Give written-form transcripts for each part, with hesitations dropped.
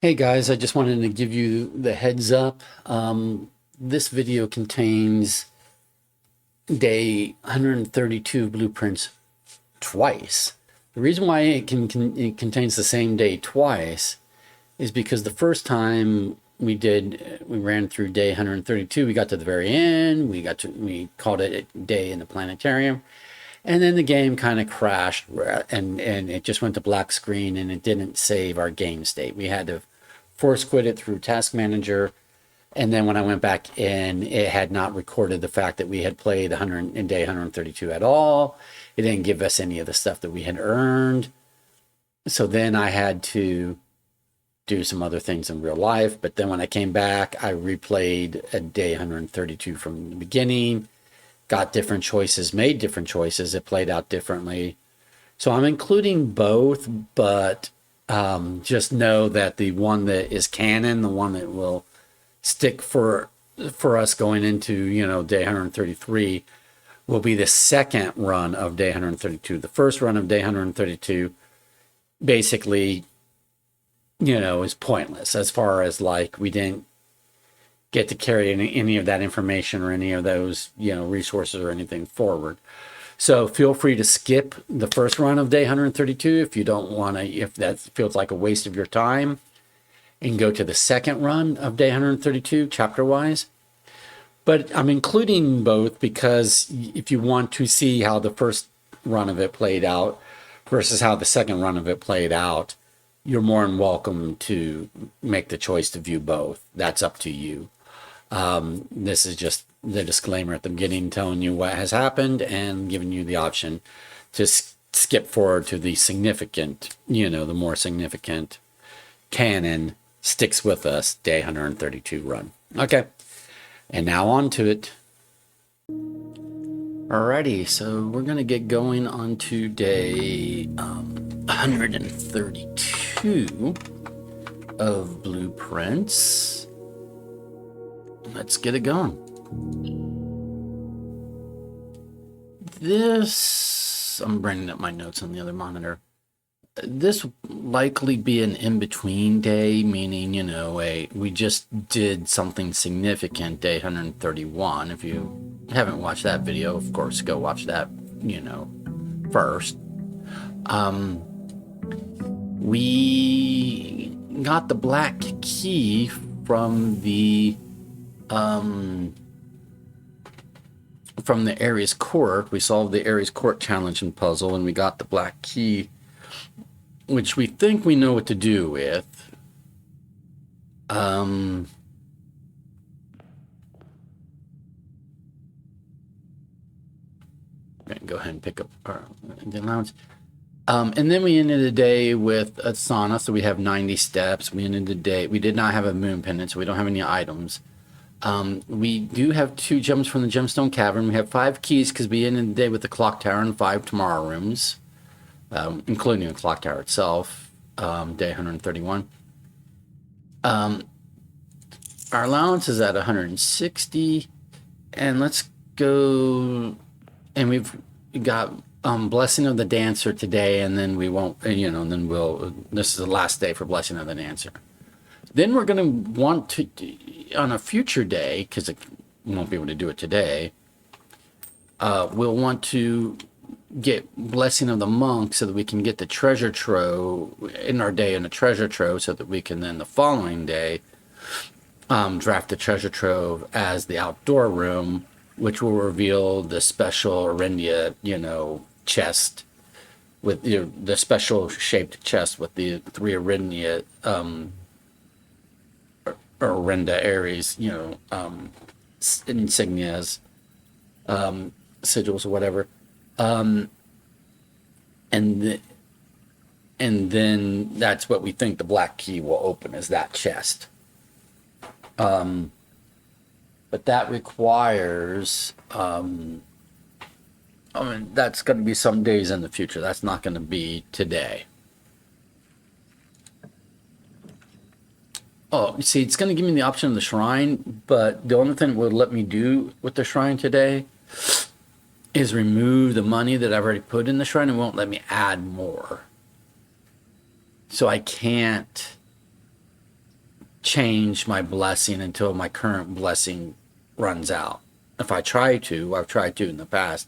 Hey guys, I just wanted to give you the heads up. This video contains day 132 blueprints twice. The reason why it contains the same day twice is because the first time we ran through day 132, we got to the very end, we called it a day in the planetarium, and then the game kind of crashed and it just went to black screen and it didn't save our game state. We had to force quit it through Task Manager. And then when I went back in, it had not recorded the fact that we had played 100 in day 132 at all. It didn't give us any of the stuff that we had earned. So then I had to do some other things in real life. But then when I came back, I replayed a day 132 from the beginning, got different choices, made different choices. It played out differently. So I'm including both, but just know that the one that is canon, the one that will stick for us going into, day 133, will be the second run of day 132. The first run of day 132 basically, is pointless as far as we didn't get to carry any of that information or any of those, resources or anything forward. So feel free to skip the first run of day 132 if you don't want to, if that feels like a waste of your time, and go to the second run of day 132 chapter-wise. But I'm including both because if you want to see how the first run of it played out versus how the second run of it played out, you're more than welcome to make the choice to view both. That's up to you. This is just the disclaimer at the beginning, telling you what has happened and giving you the option to skip forward to the significant, the more significant canon sticks with us day 132 run. Okay, and now on to it. Alrighty, so we're gonna get going on to day 132 of blueprints. Let's get it going. I'm bringing up my notes on the other monitor. This will likely be an in-between day, meaning, we just did something significant day 131. If you haven't watched that video, of course, go watch that, first. We got the black key from the Ares Court. We solved the Ares Court challenge and puzzle, and we got the black key, which we think we know what to do with. Go ahead and pick up the allowance. And then we ended the day with a sauna, so we have 90 steps. We ended the day. We did not have a moon pendant, so we don't have any items. We do have 2 gems from the gemstone cavern. We have 5 keys because we ended the day with the clock tower and 5 tomorrow rooms, including the clock tower itself, day 131. Our allowance is at 160, and let's go, and we've got blessing of the dancer today, and then we won't, and then this is the last day for blessing of the dancer. Then we're going to want to, on a future day, because we won't be able to do it today, we'll want to get blessing of the monk so that we can get the treasure trove in our day in a treasure trove, so that we can then the following day draft the treasure trove as the outdoor room, which will reveal the special Orindia, chest with the special shaped chest with the 3 Orindia Orinda Ares, insignias, sigils or whatever, and then that's what we think the black key will open, is that chest. But that requires, that's going to be some days in the future. That's not going to be today. Oh, you see, it's going to give me the option of the shrine, but the only thing it would let me do with the shrine today is remove the money that I've already put in the shrine. It won't let me add more. So I can't change my blessing until my current blessing runs out. If I try to, I've tried to in the past,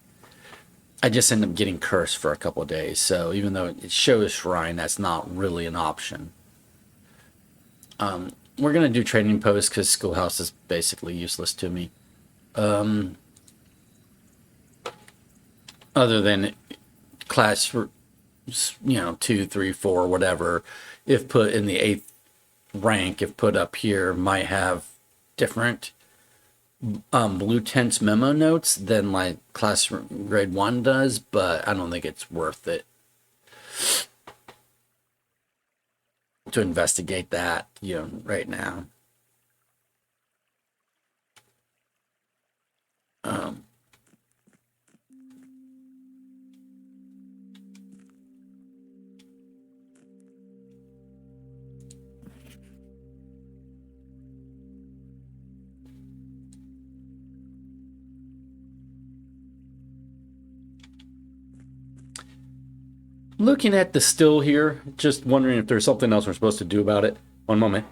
I just end up getting cursed for a couple of days. So even though it shows shrine, that's not really an option. We're going to do trading posts because schoolhouse is basically useless to me. Other than class, 2, 3, 4, whatever, if put in the 8th rank, if put up here, might have different blue tents memo notes than like class grade 1 does, but I don't think it's worth it to investigate that, right now. Looking at the still here, just wondering if there's something else we're supposed to do about it. One moment.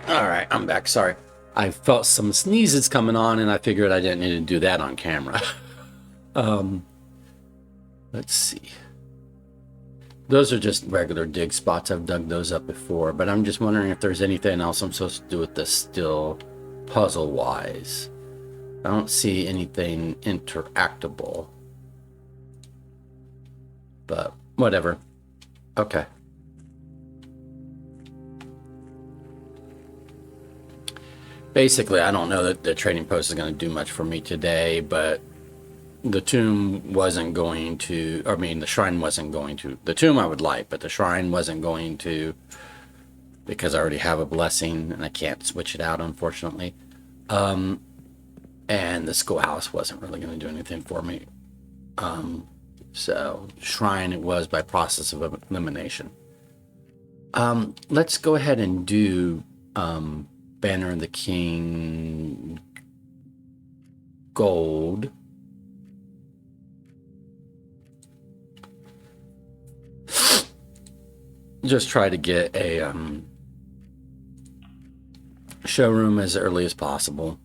All right, I'm back. Sorry. I felt some sneezes coming on, and I figured I didn't need to do that on camera. Let's see. Those are just regular dig spots. I've dug those up before, but I'm just wondering if there's anything else I'm supposed to do with this still puzzle-wise. I don't see anything interactable, but whatever. Okay. Basically, I don't know that the trading post is going to do much for me today, but the tomb wasn't going to, the shrine wasn't going to. The tomb I would like, but the shrine wasn't going to, because I already have a blessing and I can't switch it out, unfortunately. And the schoolhouse wasn't really going to do anything for me. So shrine it was by process of elimination. Let's go ahead and do Banner of the King gold. Just try to get a showroom as early as possible.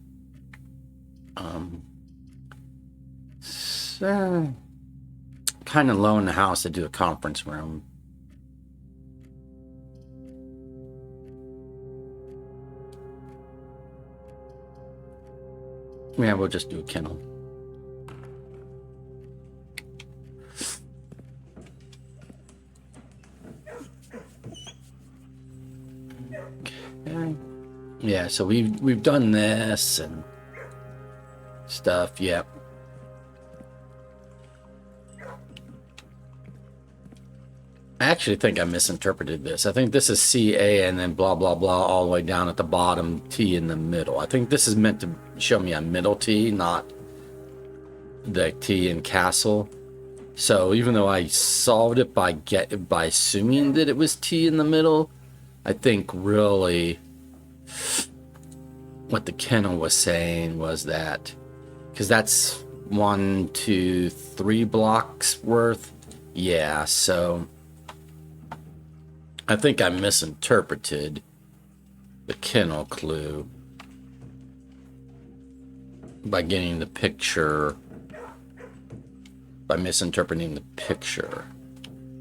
So kind of low in the house to do a conference room. Yeah, we'll just do a kennel. Okay. Yeah, so we've done this and stuff. Yep. I actually think I misinterpreted this. I think this is CA and then blah, blah, blah, all the way down at the bottom, T in the middle. I think this is meant to show me a middle T, not the T in castle. So even though I solved it by assuming that it was T in the middle, I think really what the kennel was saying was that, because that's 1, 2, 3 blocks worth. Yeah, so I think I misinterpreted the kennel clue by getting the picture, by misinterpreting the picture.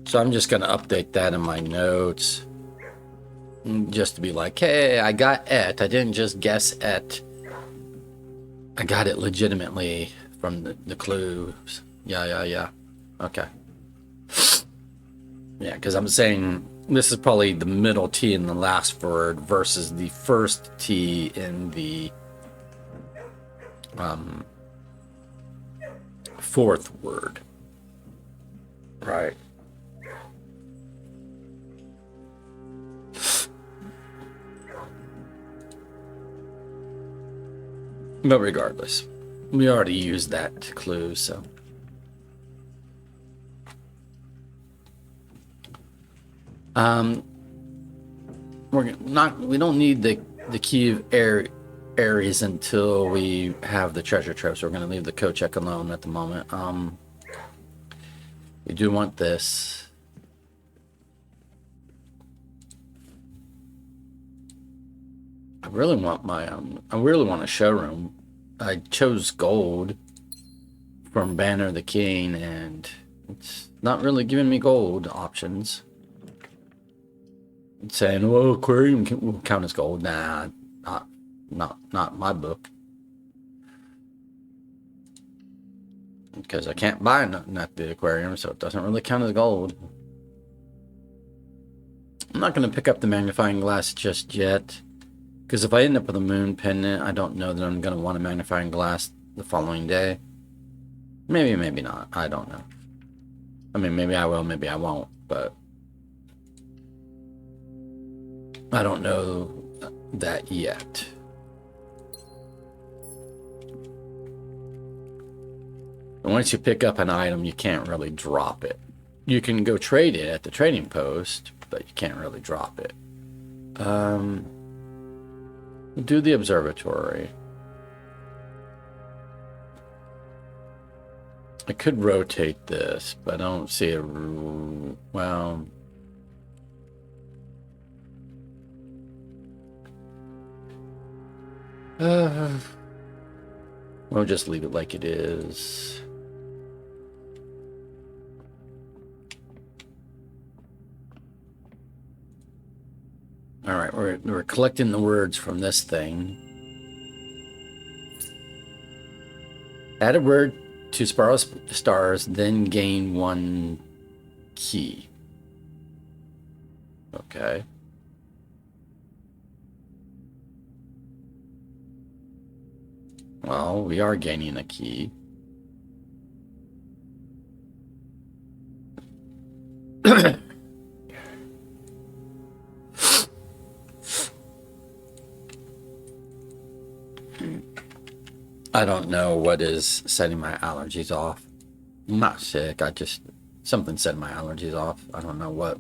So I'm just going to update that in my notes, just to be like, hey, I got it. I didn't just guess it. I got it legitimately from the clues. Yeah. Okay. Yeah, because I'm saying this is probably the middle T in the last word versus the first T in the fourth word. Right. But regardless, we already used that clue, so. We don't need the key of Aries until we have the treasure trove, so we're going to leave the code check alone at the moment. We do want this. I really want a showroom. I chose gold from Banner the King, and it's not really giving me gold options. It's saying, well, aquarium will count as gold. Nah, not my book. Because I can't buy nothing at the aquarium, so it doesn't really count as gold. I'm not going to pick up the magnifying glass just yet, because if I end up with a moon pendant, I don't know that I'm going to want a magnifying glass the following day. Maybe not. I don't know. I mean, maybe I will, maybe I won't, but I don't know that yet. And once you pick up an item, you can't really drop it. You can go trade it at the trading post, but you can't really drop it. Do the observatory. I could rotate this, but I don't see a... Well... We'll just leave it like it is. All right, we're collecting the words from this thing. Add a word to Spiral Stars, then gain 1 key. Okay. Well, we are gaining a key. I don't know what is setting my allergies off. I'm not sick. Something set my allergies off. I don't know what.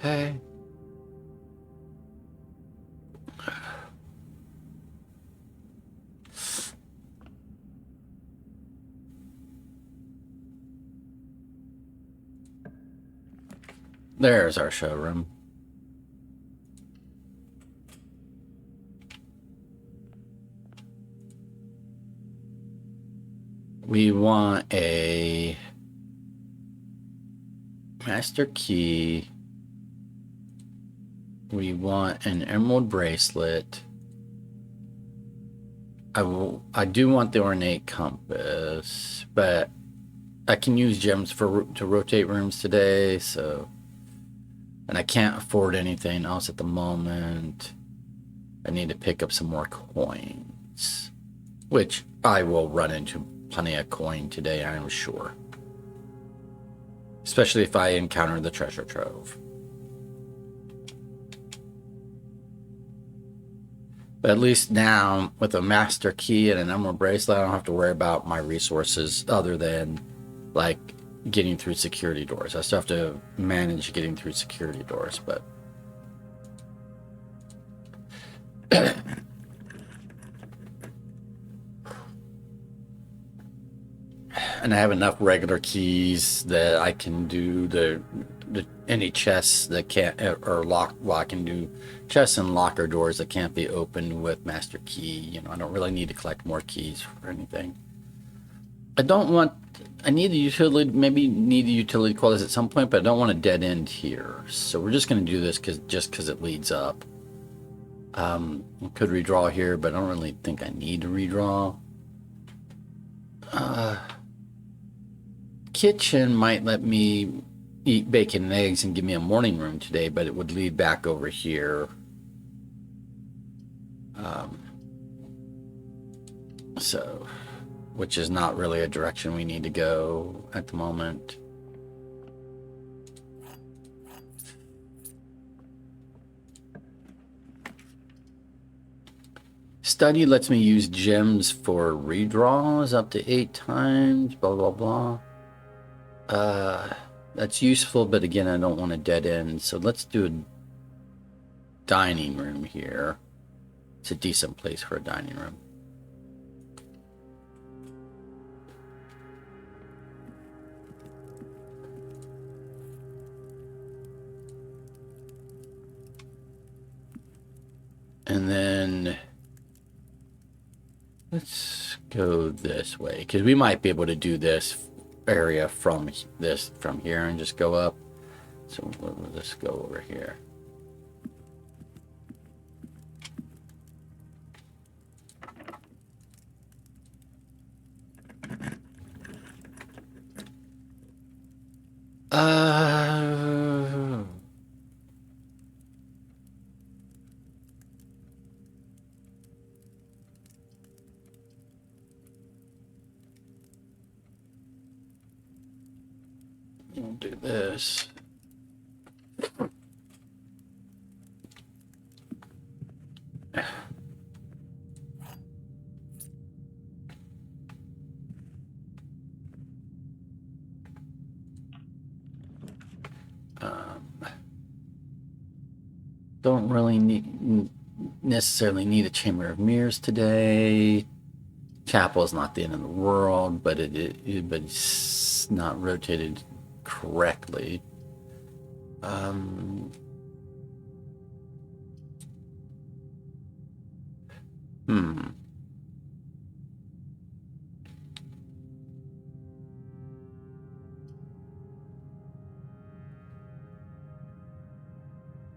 Okay. There's our showroom. We want a master key We want an emerald bracelet. I do want the ornate compass, but I can use gems to rotate rooms today, so, and I can't afford anything else at the moment. I need to pick up some more coins, which I will run into plenty of coin today, I'm sure. Especially if I encounter the treasure trove. But at least now, with a master key and an emerald bracelet, I don't have to worry about my resources other than, like, getting through security doors. I still have to manage getting through security doors, but... And I have enough regular keys that I can do any chests that can't, or lock, well, I can do chests and locker doors that can't be opened with master key. You know, I don't really need to collect more keys for anything. I need a utility, maybe need a utility qualities at some point, but I don't want a dead end here. So we're just going to do this just because it leads up. I could redraw here, but I don't really think I need to redraw. Kitchen might let me eat bacon and eggs and give me a morning room today, but it would lead back over here. So, which is not really a direction we need to go at the moment. Study lets me use gems for redraws up to 8 times, blah, blah, blah. That's useful, but again, I don't want a dead end. So let's do a dining room here. It's a decent place for a dining room. And then let's go this way, because we might be able to do this area from here and just go up. So let's go over here. We'll do this. Don't really necessarily need a Chamber of Mirrors today. Chapel is not the end of the world, but but it's not rotated correctly.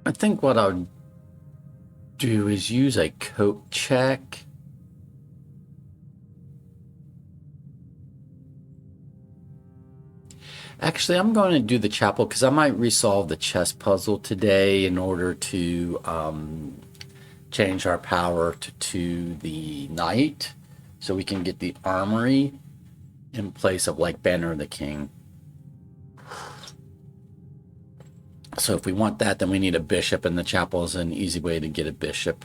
I think what I'll do is use a coat check. Actually, I'm going to do the chapel because I might resolve the chess puzzle today in order to change our power to the knight, so we can get the armory in place of, like, Banner of the King. So if we want that, then we need a bishop, and the chapel is an easy way to get a bishop.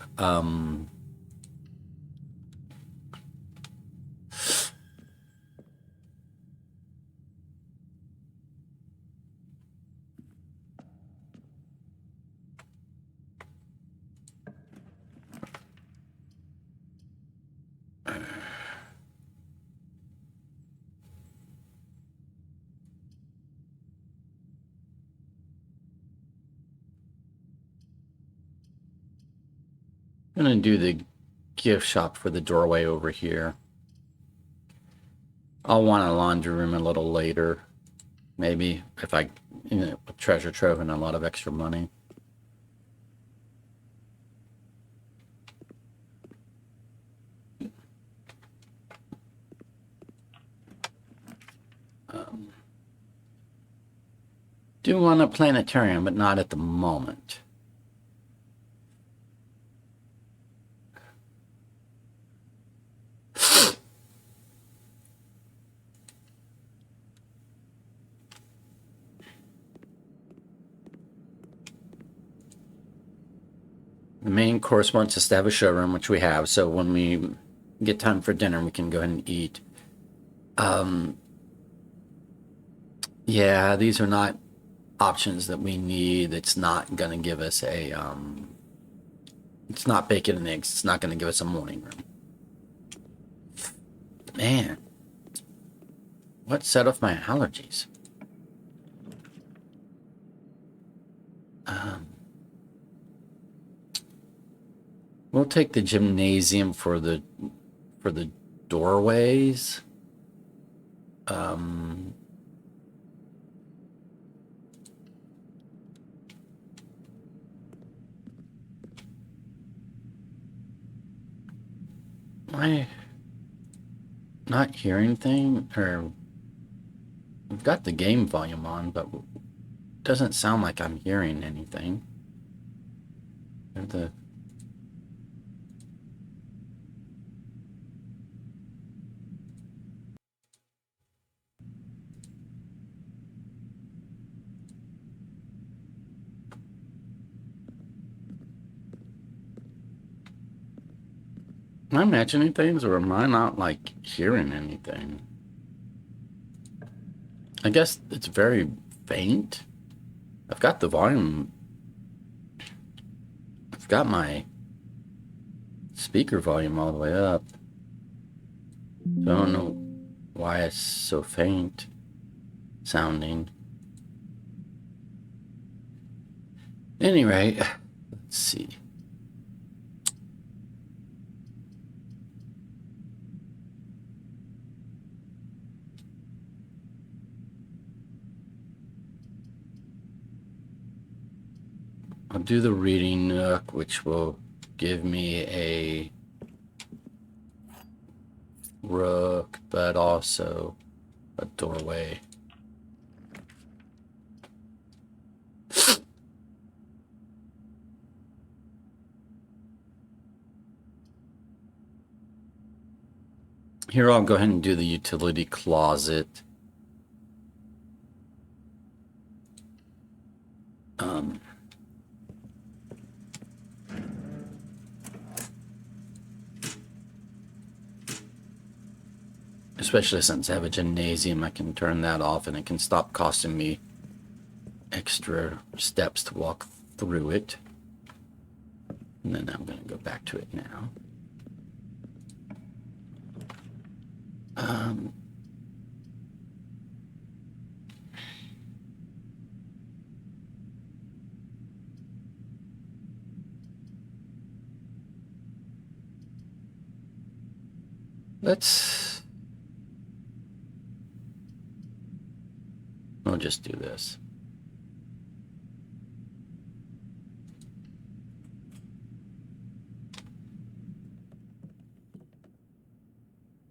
I'm going to do the gift shop for the doorway over here. I'll want a laundry room a little later. Maybe if I, treasure trove and a lot of extra money. Do want a planetarium, but not at the moment. The main course wants us to have a showroom, which we have, so when we get time for dinner, we can go ahead and eat. Yeah, these are not options that we need. It's not going to give us a, it's not bacon and eggs. It's not going to give us a morning room. Man, what set off my allergies? We'll take the gymnasium for the doorways. Am I not hearing anything? Or we've got the game volume on, but it doesn't sound like I'm hearing anything. Am I imagining things, or am I not, like, hearing anything? I guess it's very faint. I've got the volume. I've got my speaker volume all the way up. So I don't know why it's so faint sounding. Anyway, let's see. I'll do the reading nook, which will give me a rook, but also a doorway. Here, I'll go ahead and do the utility closet. Especially since I have a gymnasium, I can turn that off and it can stop costing me extra steps to walk through it. And then I'm going to go back to it now. We'll just do this.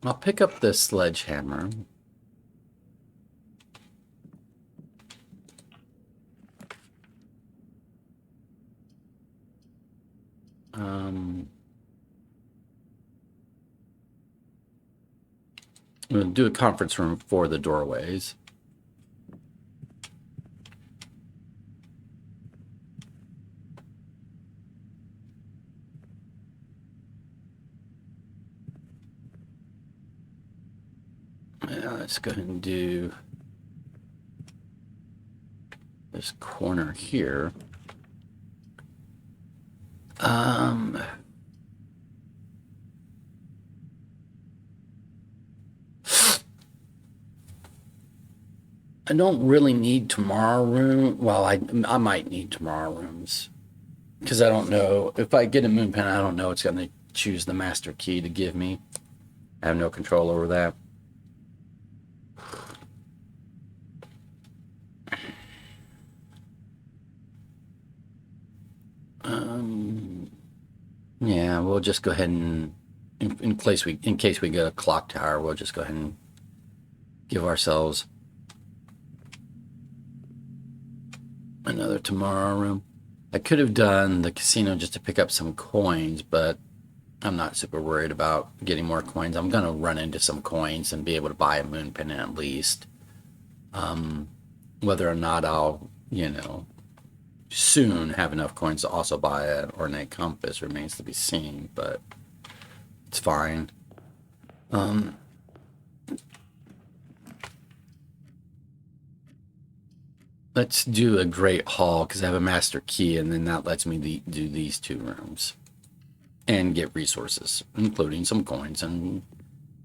I'll pick up the sledgehammer. We'll do a conference room for the doorways. Let's go ahead and do this corner here. I don't really need tomorrow room. Well, I might need tomorrow rooms because I don't know if I get a moon pen. I don't know it's going to choose the master key to give me. I have no control over that. Yeah, we'll just go ahead and in case we get a clock tower, we'll just go ahead and give ourselves Another tomorrow room. I could have done the casino just to pick up some coins, but I'm not super worried about getting more coins. I'm going to run into some coins and be able to buy a moon pendant at least. Whether or not I'll, soon have enough coins to also buy an ornate compass remains to be seen, but it's fine. Let's do a great hall because I have a master key, and then that lets me do these two rooms and get resources, including some coins and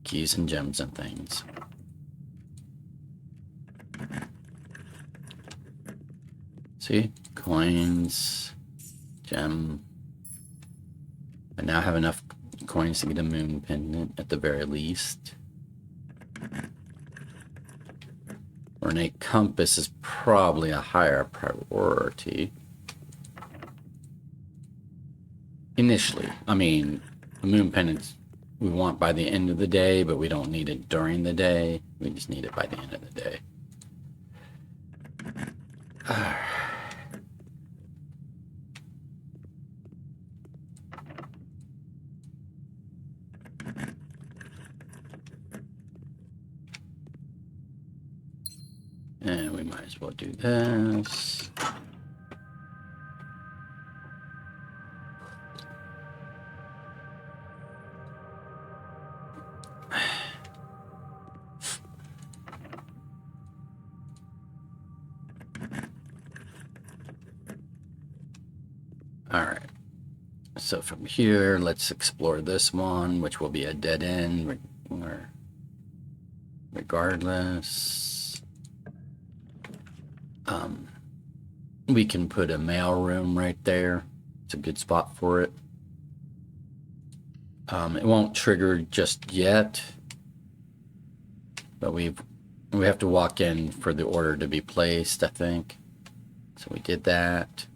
keys and gems and things. See? Coins, gem. I now have enough coins to get a moon pendant at the very least. Ornate compass is probably a higher priority. Initially. I mean, the moon pendants we want by the end of the day, but we don't need it during the day. We just need it by the end of the day. And we might as well do this. All right. So from here, let's explore this one, which will be a dead end regardless. We can put a mail room right there. It's a good spot for it. It won't trigger just yet, but we have to walk in for the order to be placed, I think. So we did that.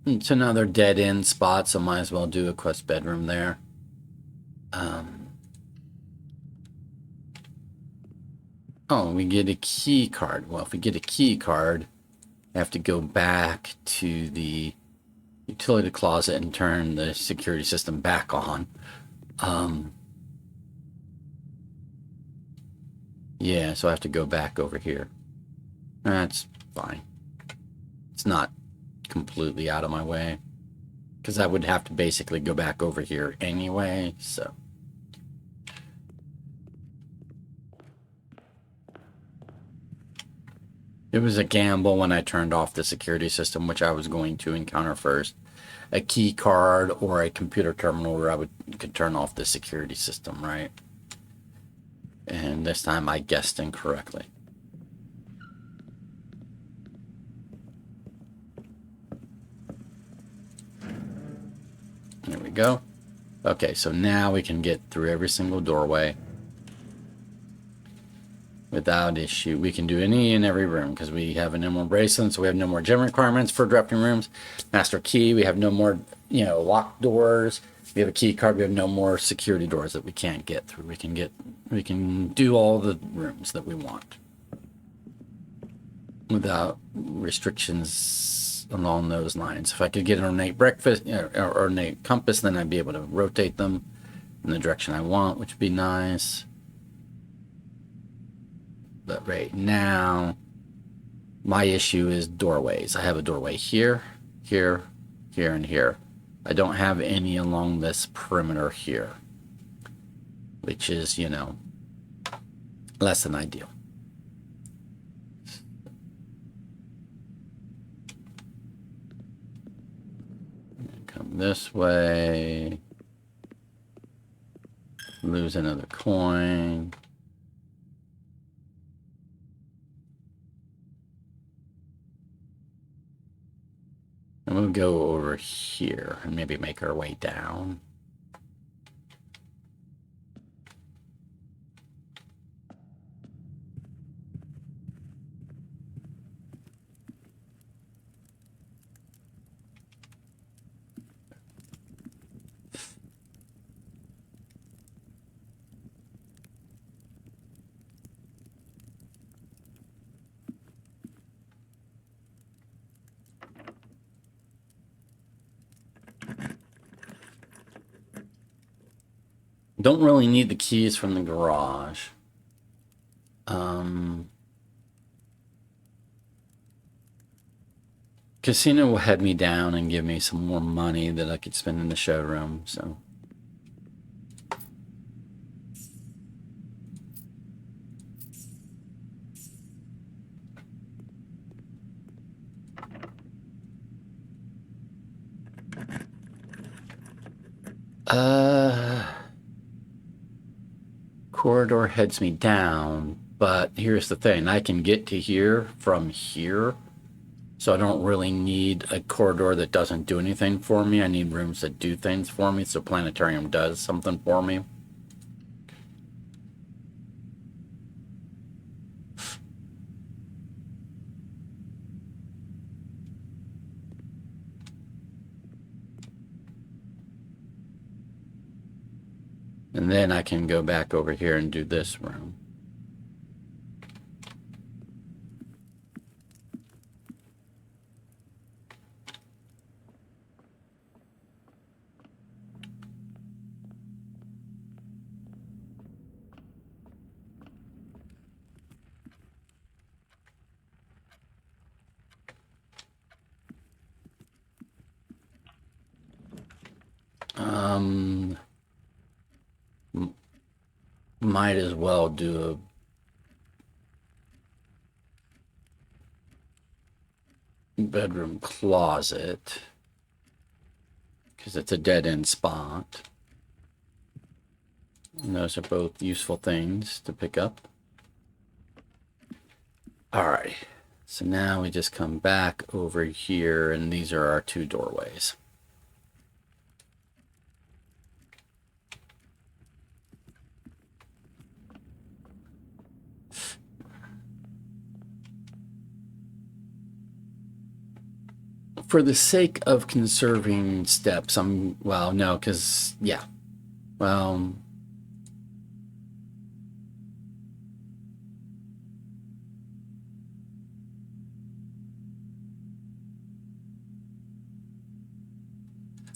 It's another dead end spot, so might as well do a quest bedroom there. Oh, we get a key card. Well, if we get a key card, I have to go back to the utility closet and turn the security system back on. Yeah, so I have to go back over here. That's fine. It's not completely out of my way, because I would have to basically go back over here anyway, so. It was a gamble when I turned off the security system, which I was going to encounter first. A key card or a computer terminal where I could turn off the security system, right? And this time I guessed incorrectly. There we go. Okay, so now we can get through every single doorway without issue. We can do any and every room because we have no more bracelets, so we have no more gem requirements for drafting rooms. Master key, we have no more, locked doors. We have a key card, we have no more security doors that we can't get through. We can do all the rooms that we want without restrictions along those lines. If I could get an ornate breakfast or ornate compass, then I'd be able to rotate them in the direction I want, which would be nice. But right now, my issue is doorways. I have a doorway here, here, here, and here. I don't have any along this perimeter here, which is, less than ideal. Come this way. Lose another coin. And we'll go over here and maybe make our way down. Don't really need the keys from the garage. Casino will head me down and give me some more money that I could spend in the showroom, so. Corridor heads me down, but here's the thing. I can get to here from here, so I don't really need a corridor that doesn't do anything for me. I need rooms that do things for me, so planetarium does something for me. And then I can go back over here and do this room. Might as well do a bedroom closet because it's a dead-end spot. And those are both useful things to pick up. All right, so now we just come back over here, and these are our two doorways. For the sake of conserving steps, well, no, because, yeah. Well,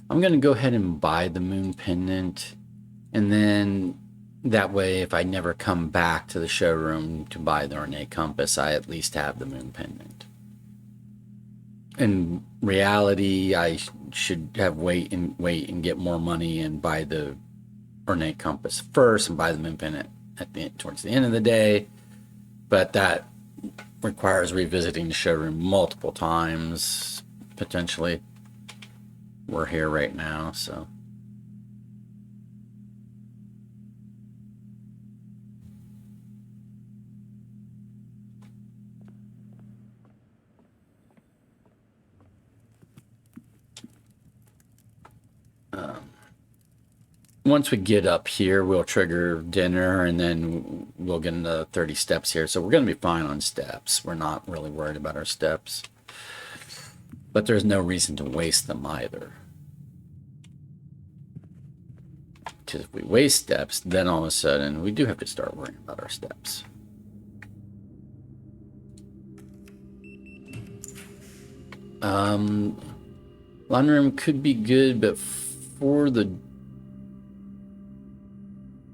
I'm going to go ahead and buy the moon pendant, and then that way, if I never come back to the showroom to buy the ornate compass, I at least have the moon pendant. In reality, I should have wait and get more money and buy the ornate compass first and buy the moon pendant towards the end of the day. But that requires revisiting the showroom multiple times, potentially. We're here right now, so. Once we get up here, we'll trigger dinner, and then we'll get into 30 steps here. So we're going to be fine on steps. We're not really worried about our steps. But there's no reason to waste them either. Because if we waste steps, then all of a sudden we do have to start worrying about our steps. Laundry room could be good, but for the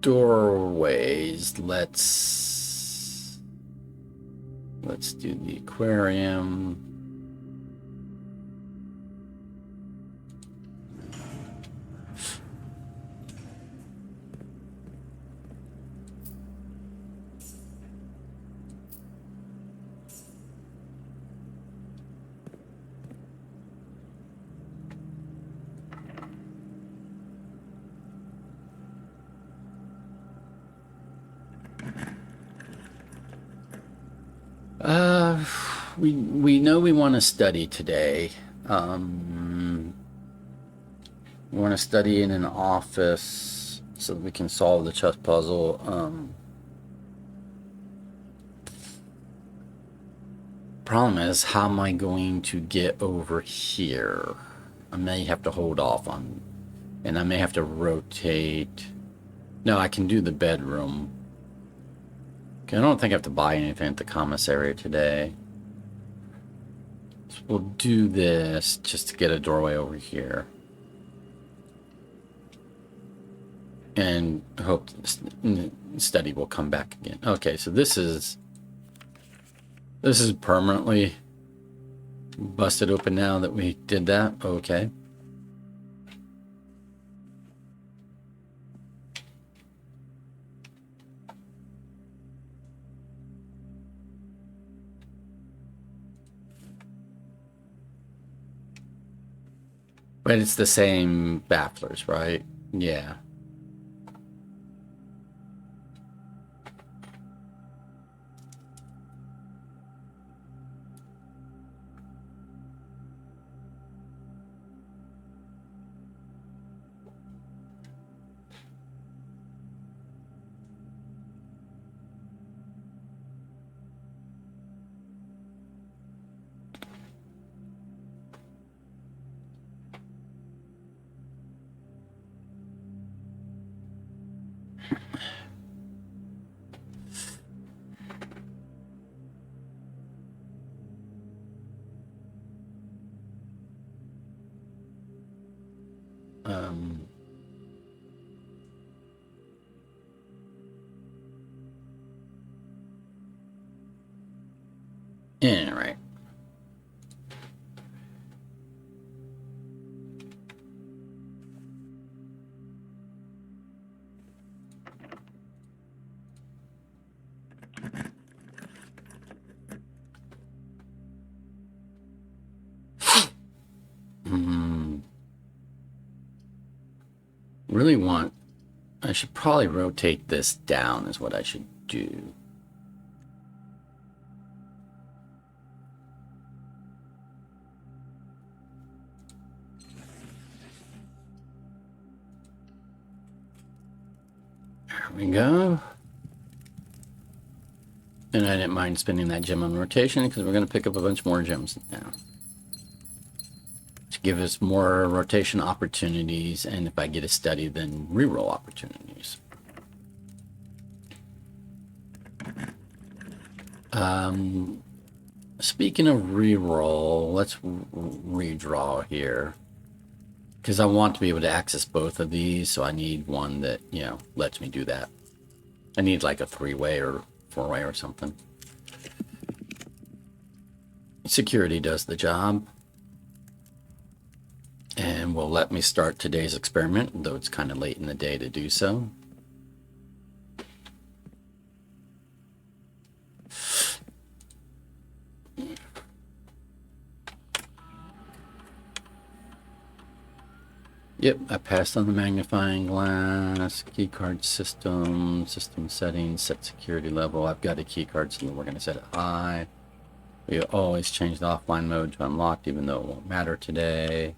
doorways, let's do the aquarium. We know we want to study today. We want to study in an office so that we can solve the chess puzzle. Problem is, how am I going to get over here? I may have to hold off on, and I may have to rotate. No, I can do the bedroom. I don't think I have to buy anything at the commissary today. So we'll do this just to get a doorway over here. and hope the study will come back again. Okay, so this is permanently busted open now that we did that. Okay. But it's the same bafflers, right? Yeah. Yeah, right. Really want, I should probably rotate this down is what I should do. There we go. And I didn't mind spending that gem on rotation because we're going to pick up a bunch more gems now. To give us more rotation opportunities, and if I get a study, then reroll opportunities. Speaking of reroll, let's redraw here. Because I want to be able to access both of these, so I need one that, you know, lets me do that. I need like a 3-way or 4-way or something. Security does the job. And will let me start today's experiment, though it's kind of late in the day to do so. Yep, I passed on the magnifying glass, keycard system settings, set security level. I've got a keycard, so we're going to set it high. We always change the offline mode to unlocked, even though it won't matter today.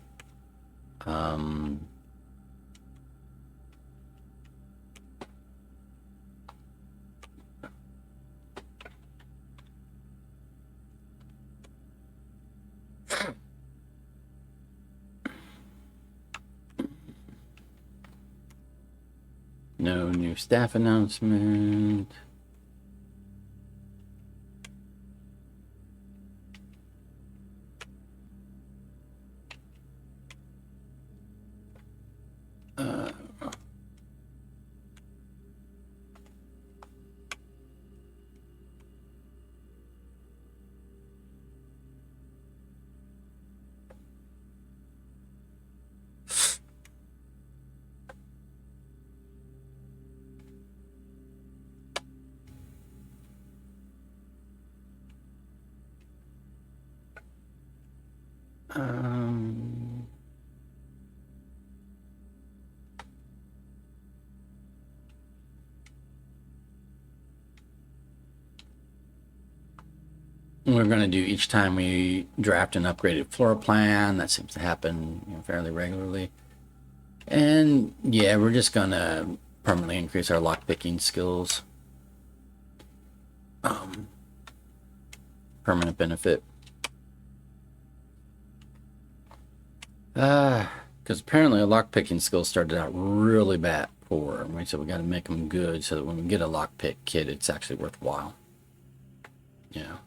No new staff announcement. We're going to do each time we draft an upgraded floor plan. That seems to happen, you know, fairly regularly. And yeah, we're just going to permanently increase our lockpicking skills. Permanent benefit. Because apparently a lockpicking skill started out really bad poor. So we got to make them good so that when we get a lockpick kit, it's actually worthwhile. Yeah.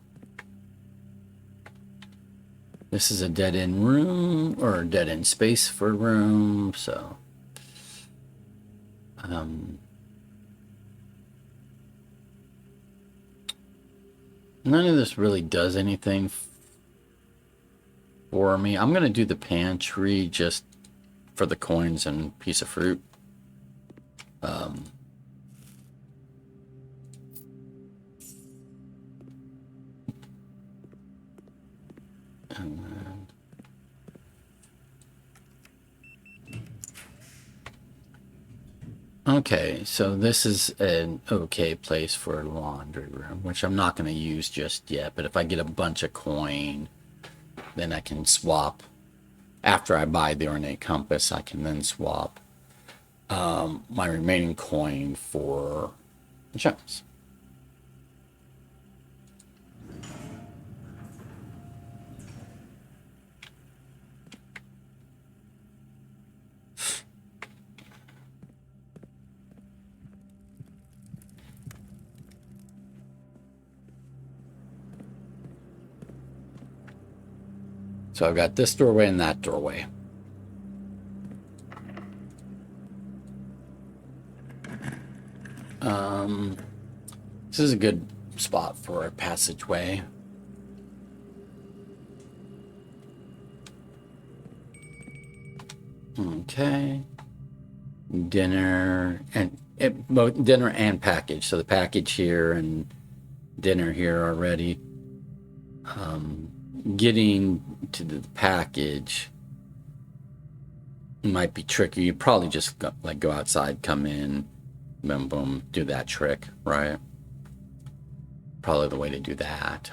This is a dead-end room, or a dead-end space for a room, so... None of this really does anything for me. I'm going to do the pantry just for the coins and piece of fruit. Okay, so this is an okay place for a laundry room, which I'm not going to use just yet. But if I get a bunch of coin, then I can swap. After I buy the ornate compass, I can then swap my remaining coin for gems. So I've got this doorway and that doorway. This is a good spot for a passageway. Okay. Dinner and both dinner and package. So the package here and dinner here already. Getting to the package might be tricky. You probably just go outside, come in, boom, boom, do that trick, right? Probably the way to do that.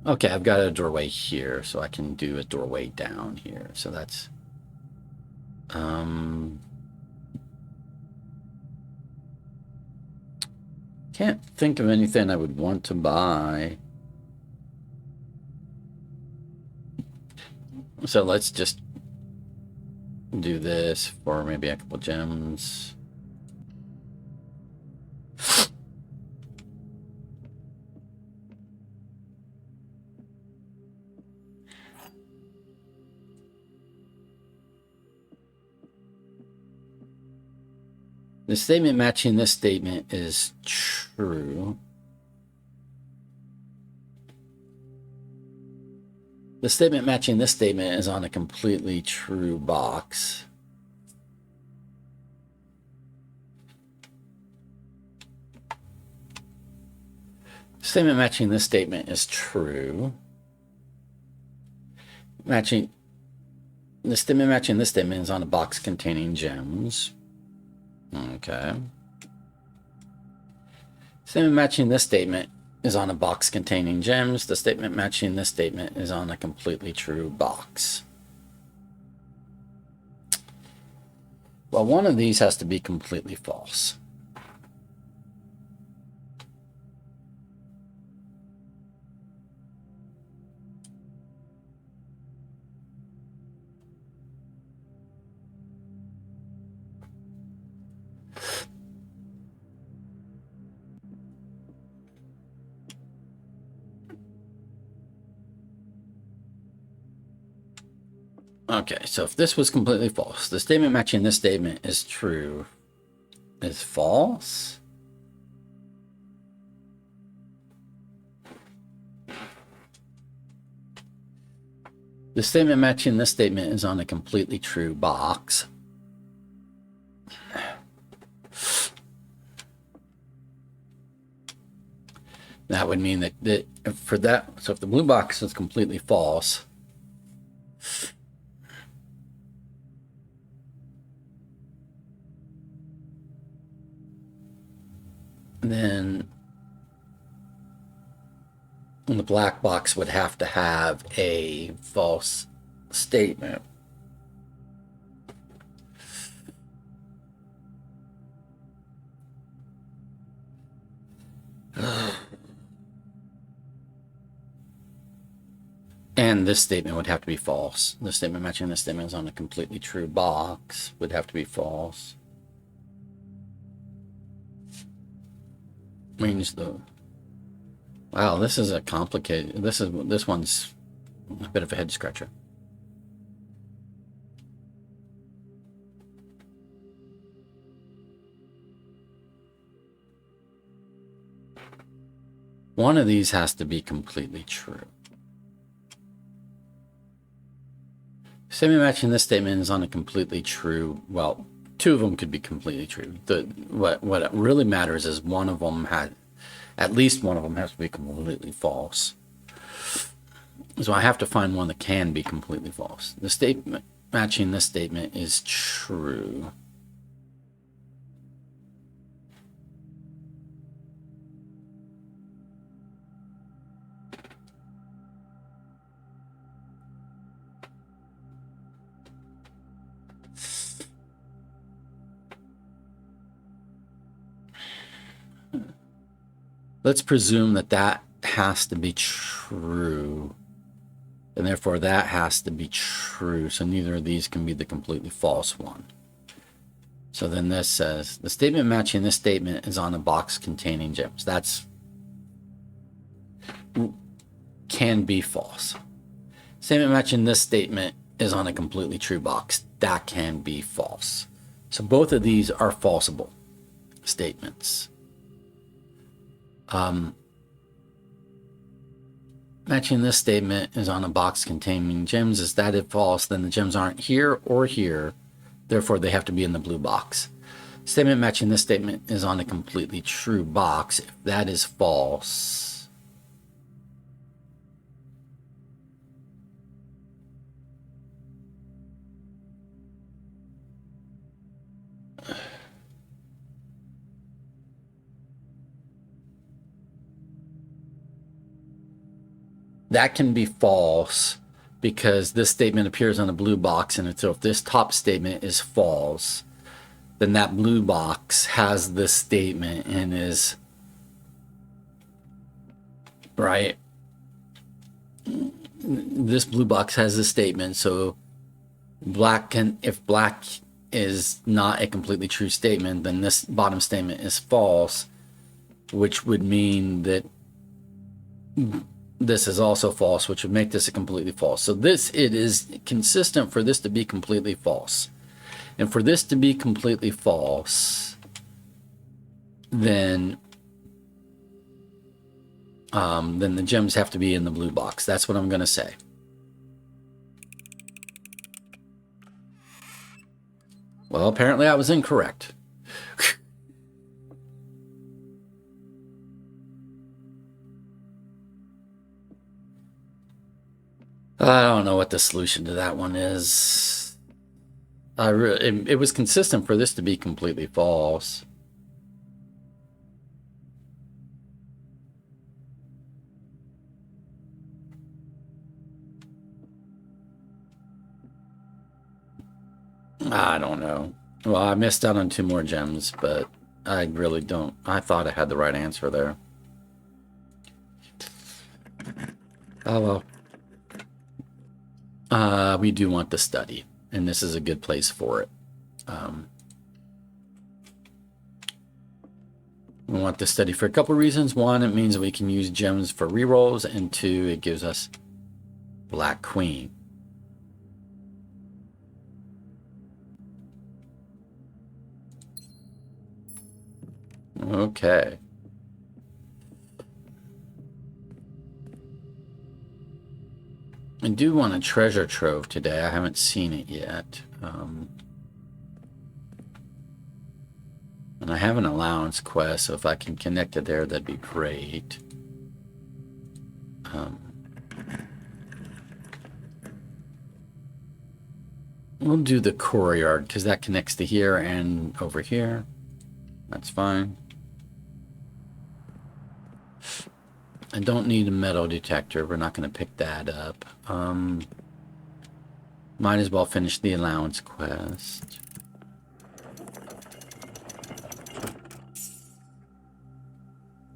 Okay, I've got a doorway here, so I can do a doorway down here. So that's can't think of anything I would want to buy. So let's just do this for maybe a couple gems. The statement matching this statement is true. The statement matching this statement is on a completely true box. The statement matching this statement is true. The statement matching this statement is on a box containing gems. Okay. Statement matching this statement is on a box containing gems. The statement matching this statement is on a completely true box. Well, one of these has to be completely false. Okay, so if this was completely false, the statement matching this statement is true, is false. The statement matching this statement is on a completely true box. That would mean that for that, so if the blue box is completely false, then the black box would have to have a false statement. And this statement would have to be false. The statement matching this statement is on a completely true box would have to be false. means the... Wow, this is a complicated... This one's a bit of a head scratcher. One of these has to be completely true. Statement matching this statement is on a completely true... Well, two of them could be completely true. What really matters is one of them had... At least one of them has to be completely false. So I have to find one that can be completely false. The statement matching this statement is true. Let's presume that that has to be true. And therefore that has to be true. So neither of these can be the completely false one. So then this says, the statement matching this statement is on a box containing gems. That's can be false. Statement matching this statement is on a completely true box. That can be false. So both of these are falsible statements. Matching this statement is on a box containing gems. Is that if false, then the gems aren't here or here. Therefore, they have to be in the blue box. Statement matching this statement is on a completely true box. If that is false, that can be false because this statement appears on a blue box. And so if this top statement is false, then that blue box has this statement and is right. This blue box has this statement. So if black is not a completely true statement, then this bottom statement is false, which would mean that this is also false, which would make this a completely false. So it is consistent for this to be completely false. And for this to be completely false, then the gems have to be in the blue box. That's what I'm going to say. Well, apparently I was incorrect. I don't know what the solution to that one is. It was consistent for this to be completely false. I don't know. Well, I missed out on 2 more gems, but I really don't. I thought I had the right answer there. Oh, well. We do want the study, and this is a good place for it. We want the study for a couple reasons. 1, it means we can use gems for rerolls, and 2, it gives us Black Queen. Okay. I do want a treasure trove today. I haven't seen it yet. And I have an allowance quest, so if I can connect it there, that'd be great. We'll do the courtyard, because that connects to here and over here. That's fine. I don't need a metal detector. We're not going to pick that up. Might as well finish the allowance quest.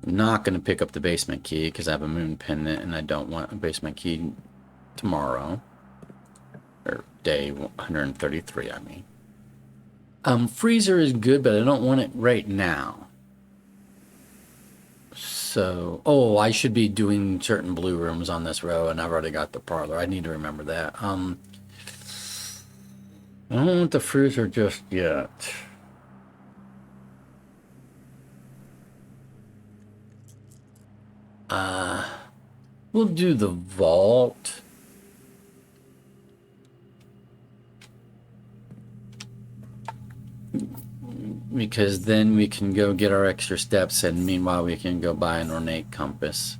I'm not going to pick up the basement key because I have a moon pendant and I don't want a basement key tomorrow. Or day 133, I mean. Freezer is good, but I don't want it right now. So, oh, I should be doing certain blue rooms on this row, and I've already got the parlor. I need to remember that. I don't want the freezer just yet. We'll do the vault. Because then we can go get our extra steps, and meanwhile we can go buy an ornate compass.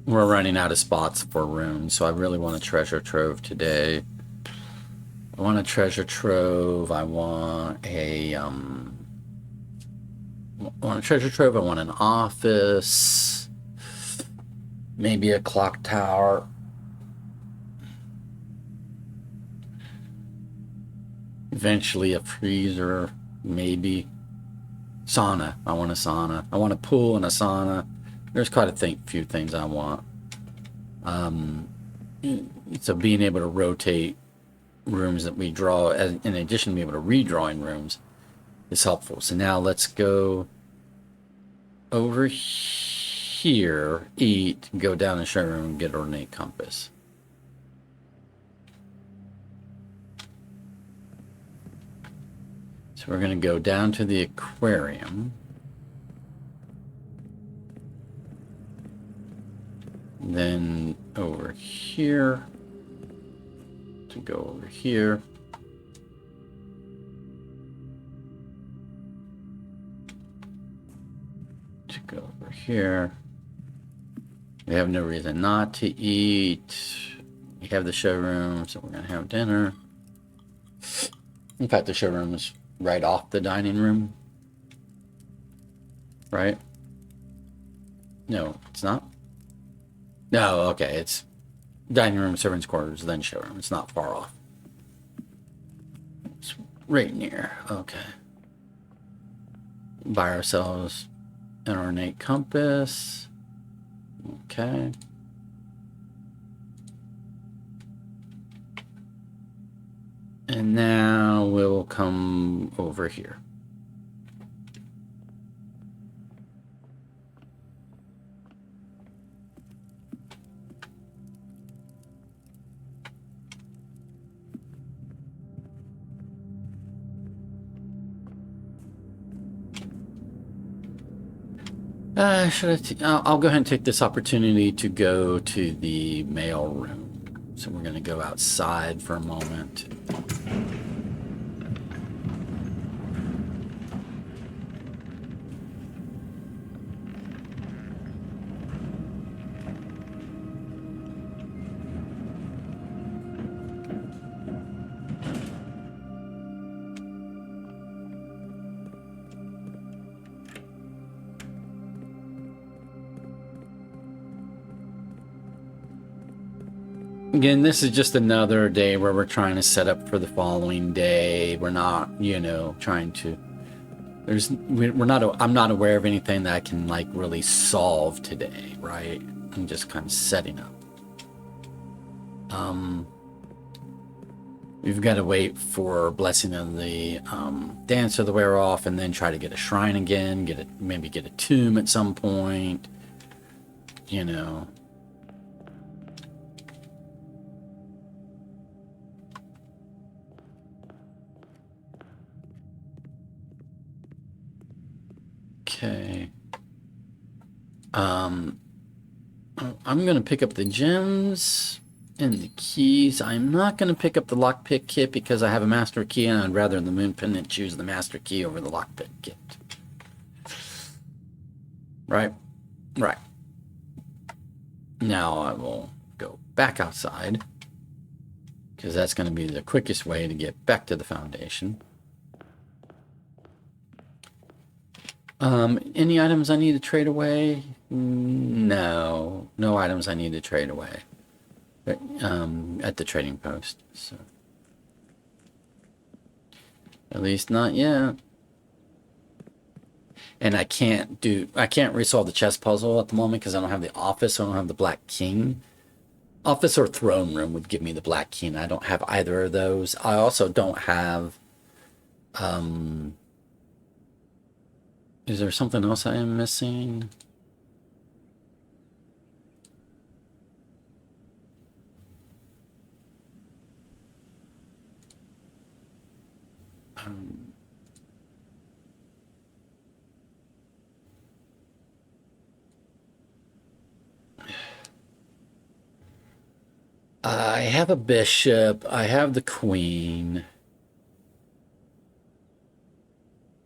We're running out of spots for rooms, so I really want a treasure trove today. I want a treasure trove. I want a treasure trove. I want an office. Maybe a clock tower. Eventually a freezer, maybe. Sauna. I want a sauna. I want a pool and a sauna. There's quite a few things I want. So being able to rotate rooms that we draw, in addition to being able to redrawing rooms, is helpful. So now let's go over here, eat, go down the showroom and get an ornate compass. So we're going to go down to the aquarium. Then over here. To go over here. To go over here. We have no reason not to eat. We have the showroom, so we're going to have dinner. In fact, the showroom is right off the dining room. Right? No, it's not. No, okay, it's dining room, servants' quarters, then showroom. It's not far off. It's right near. Okay. Buy ourselves an ornate compass. Okay. And now we'll come over here. I'll go ahead and take this opportunity to go to the mail room. So we're going to go outside for a moment. Again, this is just another day where we're trying to set up for the following day. We're not, trying to. I'm not aware of anything that I can really solve today, right? I'm just kind of setting up. We've got to wait for blessing of the dancer to wear off, and then try to get a shrine again. Maybe get a tomb at some point. Okay. I'm gonna pick up the gems and the keys. I'm not gonna pick up the lockpick kit because I have a master key, and I'd rather the moon pendant choose the master key over the lockpick kit. Right? Right. Now I will go back outside because that's gonna be the quickest way to get back to the foundation. Any items I need to trade away? No items I need to trade away. But, at the trading post. So, at least not yet. And I can't resolve the chess puzzle at the moment because I don't have the office. So I don't have the black king. Office or throne room would give me the black king. I don't have either of those. I also don't have, Is there something else I am missing? I have a bishop. I have the queen.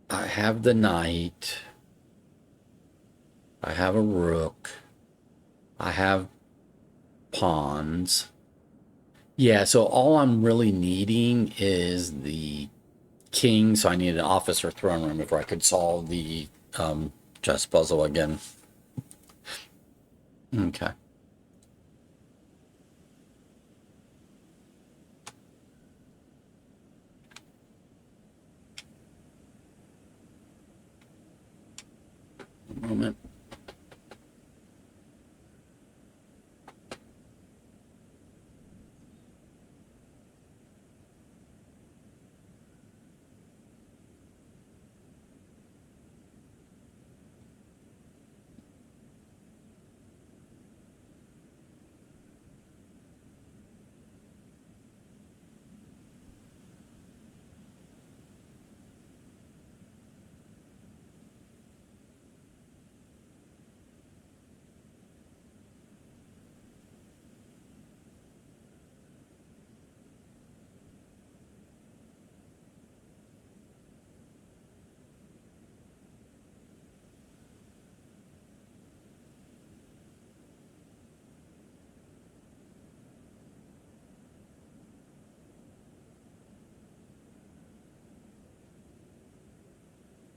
I have the knight. I have a rook. I have pawns. Yeah, so all I'm really needing is the king. So I need an office or throne room before I could solve the chess puzzle again. Okay. A moment.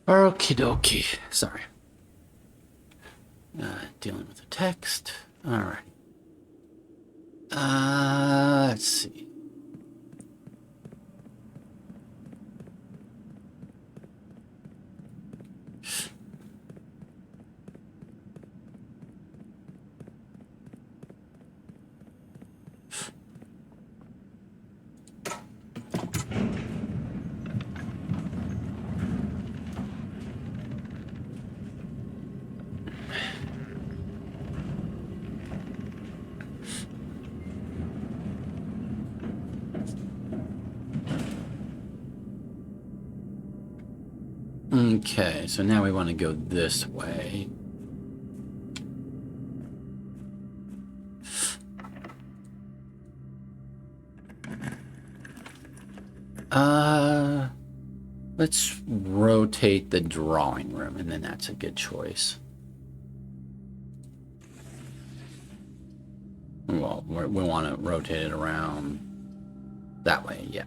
Okie dokie. Sorry. Dealing with the text. All right. Let's see. Okay, so now we want to go this way. Let's rotate the drawing room, and then that's a good choice. Well, we want to rotate it around that way, yeah.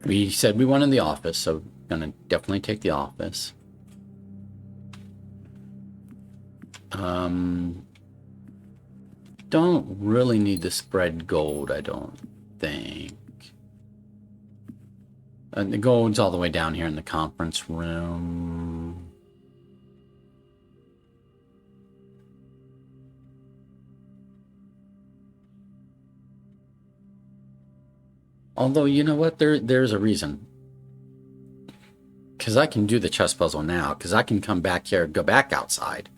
We said we wanted the office, so gonna definitely take the office. Don't really need to spread gold, I don't think. And the gold's all the way down here in the conference room. Although, you know what? There's a reason. Because I can do the chess puzzle now. Because I can come back here and go back outside.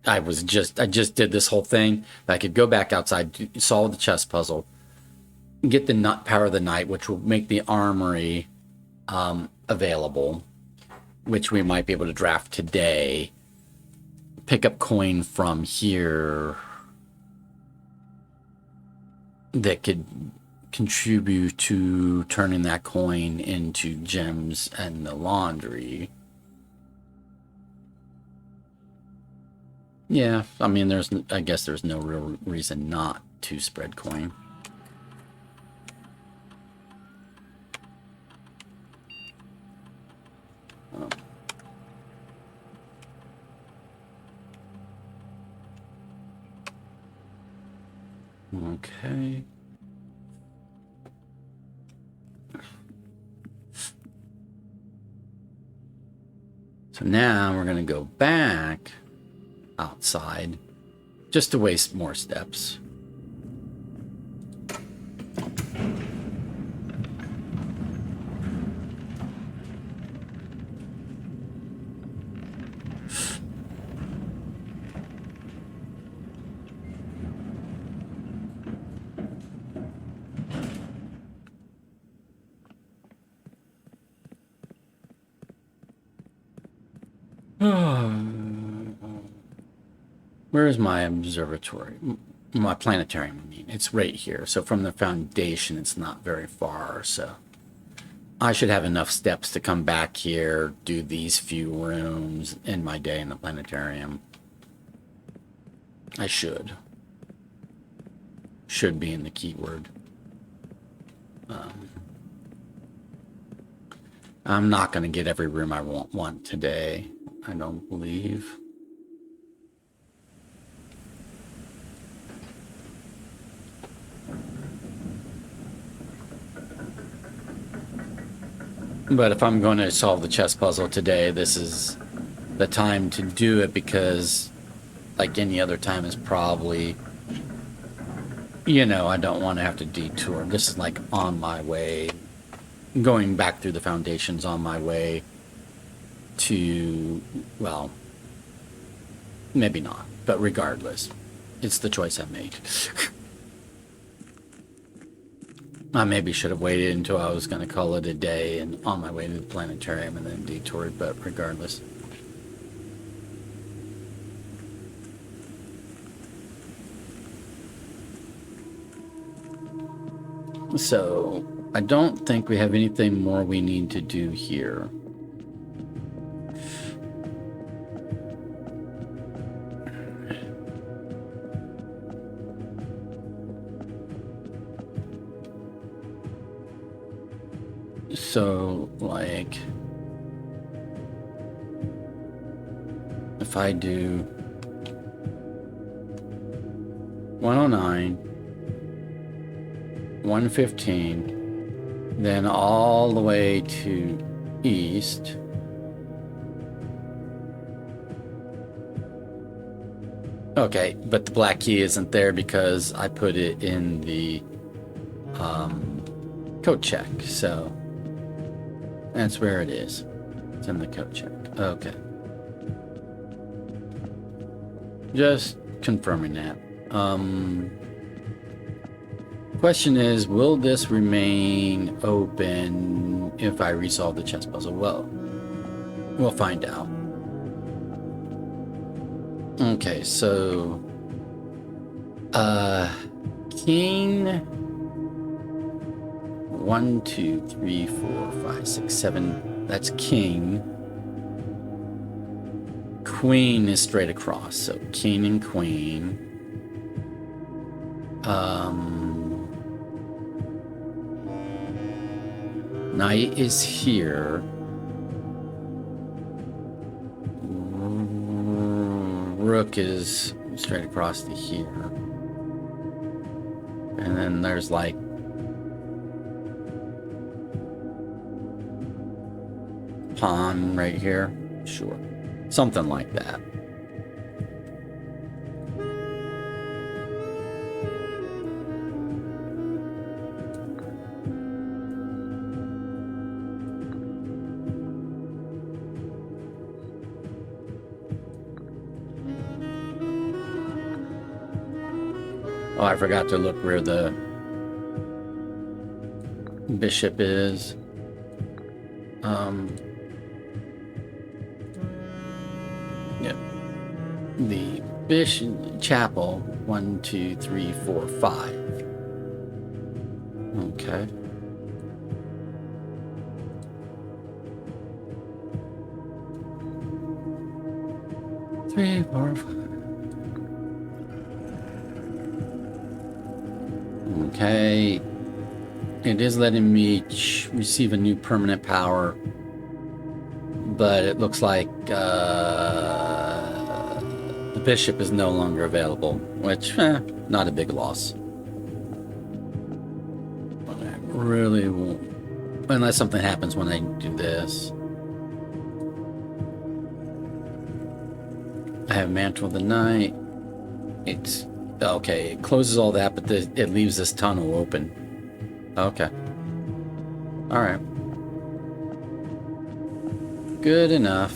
I just did this whole thing. I could go back outside, solve the chess puzzle, get the power of the knight, which will make the armory available, which we might be able to draft today. Pick up coin from here that could contribute to turning that coin into gems and the laundry. Yeah, I mean, I guess there's no real reason not to spread coin. Oh. Okay. So now we're going to go back outside just to waste more steps. Where is my observatory? My planetarium, I mean. It's right here. So from the foundation, it's not very far. So I should have enough steps to come back here, do these few rooms, end my day in the planetarium. I should. Should be in the keyword. I'm not going to get every room I want today, I don't believe. But if I'm going to solve the chess puzzle today, this is the time to do it, because like any other time is probably, you know, I don't want to have to detour. This is like on my way, going back through the foundations on my way to, well, maybe not, but regardless, it's the choice I made. I maybe should have waited until I was going to call it a day and on my way to the planetarium and then detoured, but regardless. So, I don't think we have anything more we need to do here. So, like, if I do 109, 115, then all the way to east. Okay, but the black key isn't there because I put it in the code check, so that's where it is. It's in the code check. Okay. Just confirming that. Question is, will this remain open if I resolve the chess puzzle? Well, we'll find out. Okay, so king 1, 2, 3, 4, 5, 6, 7. That's king. Queen is straight across, so king and queen. Knight is here. Rook is straight across to here. And then there's like pawn right here. Sure. Something like that. Oh, I forgot to look where the bishop is. Yeah. The bishop chapel, 1, 2, 3, 4, 5. Okay. Three, 4, 5. Okay, it is letting me receive a new permanent power, but it looks like the bishop is no longer available, which, not a big loss. But I really won't, unless something happens when I do this. have Mantle of the Night. It's okay. It closes all that, but it leaves this tunnel open. Okay. All right. Good enough.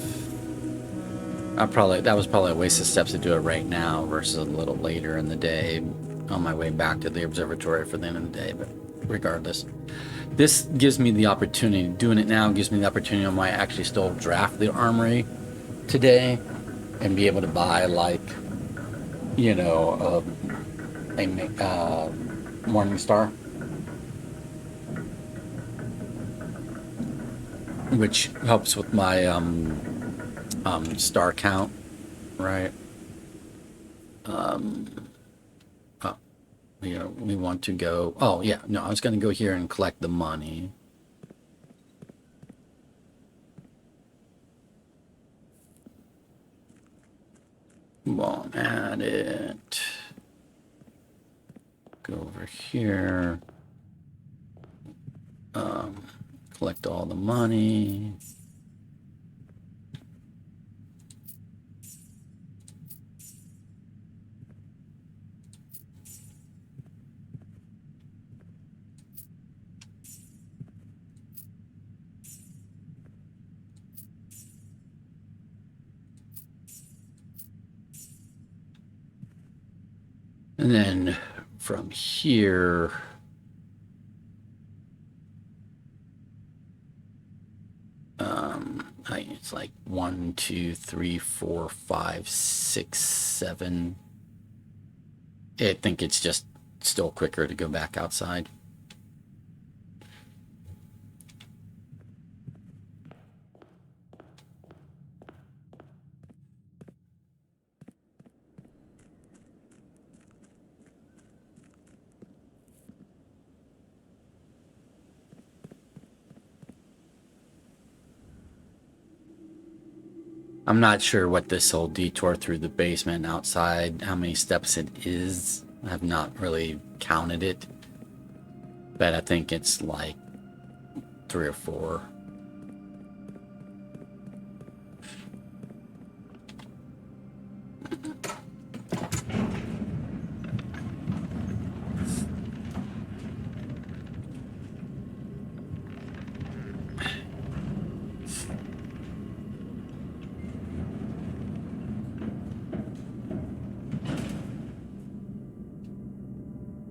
That was probably a waste of steps to do it right now versus a little later in the day on my way back to the observatory for the end of the day. But regardless, this gives me the opportunity. Doing it now gives me the opportunity. I might actually still draft the armory today and be able to buy, like, you know, a Morning Star, which helps with my star count, right? Oh, we want to go. Oh yeah, no, I was going to go here and collect the money. While I'm at it, go over here, collect all the money. And then from here, it's like 1, 2, 3, 4, 5, 6, 7. I think it's just still quicker to go back outside. I'm not sure what this whole detour through the basement outside, how many steps it is. I have not really counted it, but I think it's like 3 or 4.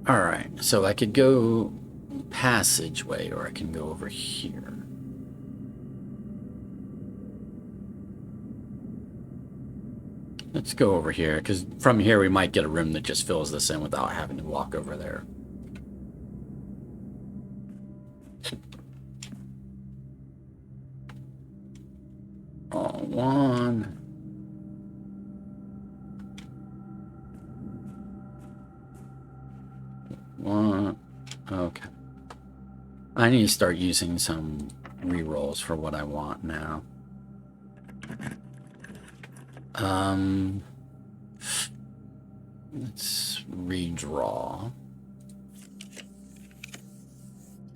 All right, so I could go passageway, or I can go over here. Let's go over here, because from here we might get a room that just fills this in without having to walk over there. All one. Okay. I need to start using some rerolls for what I want now. Let's redraw.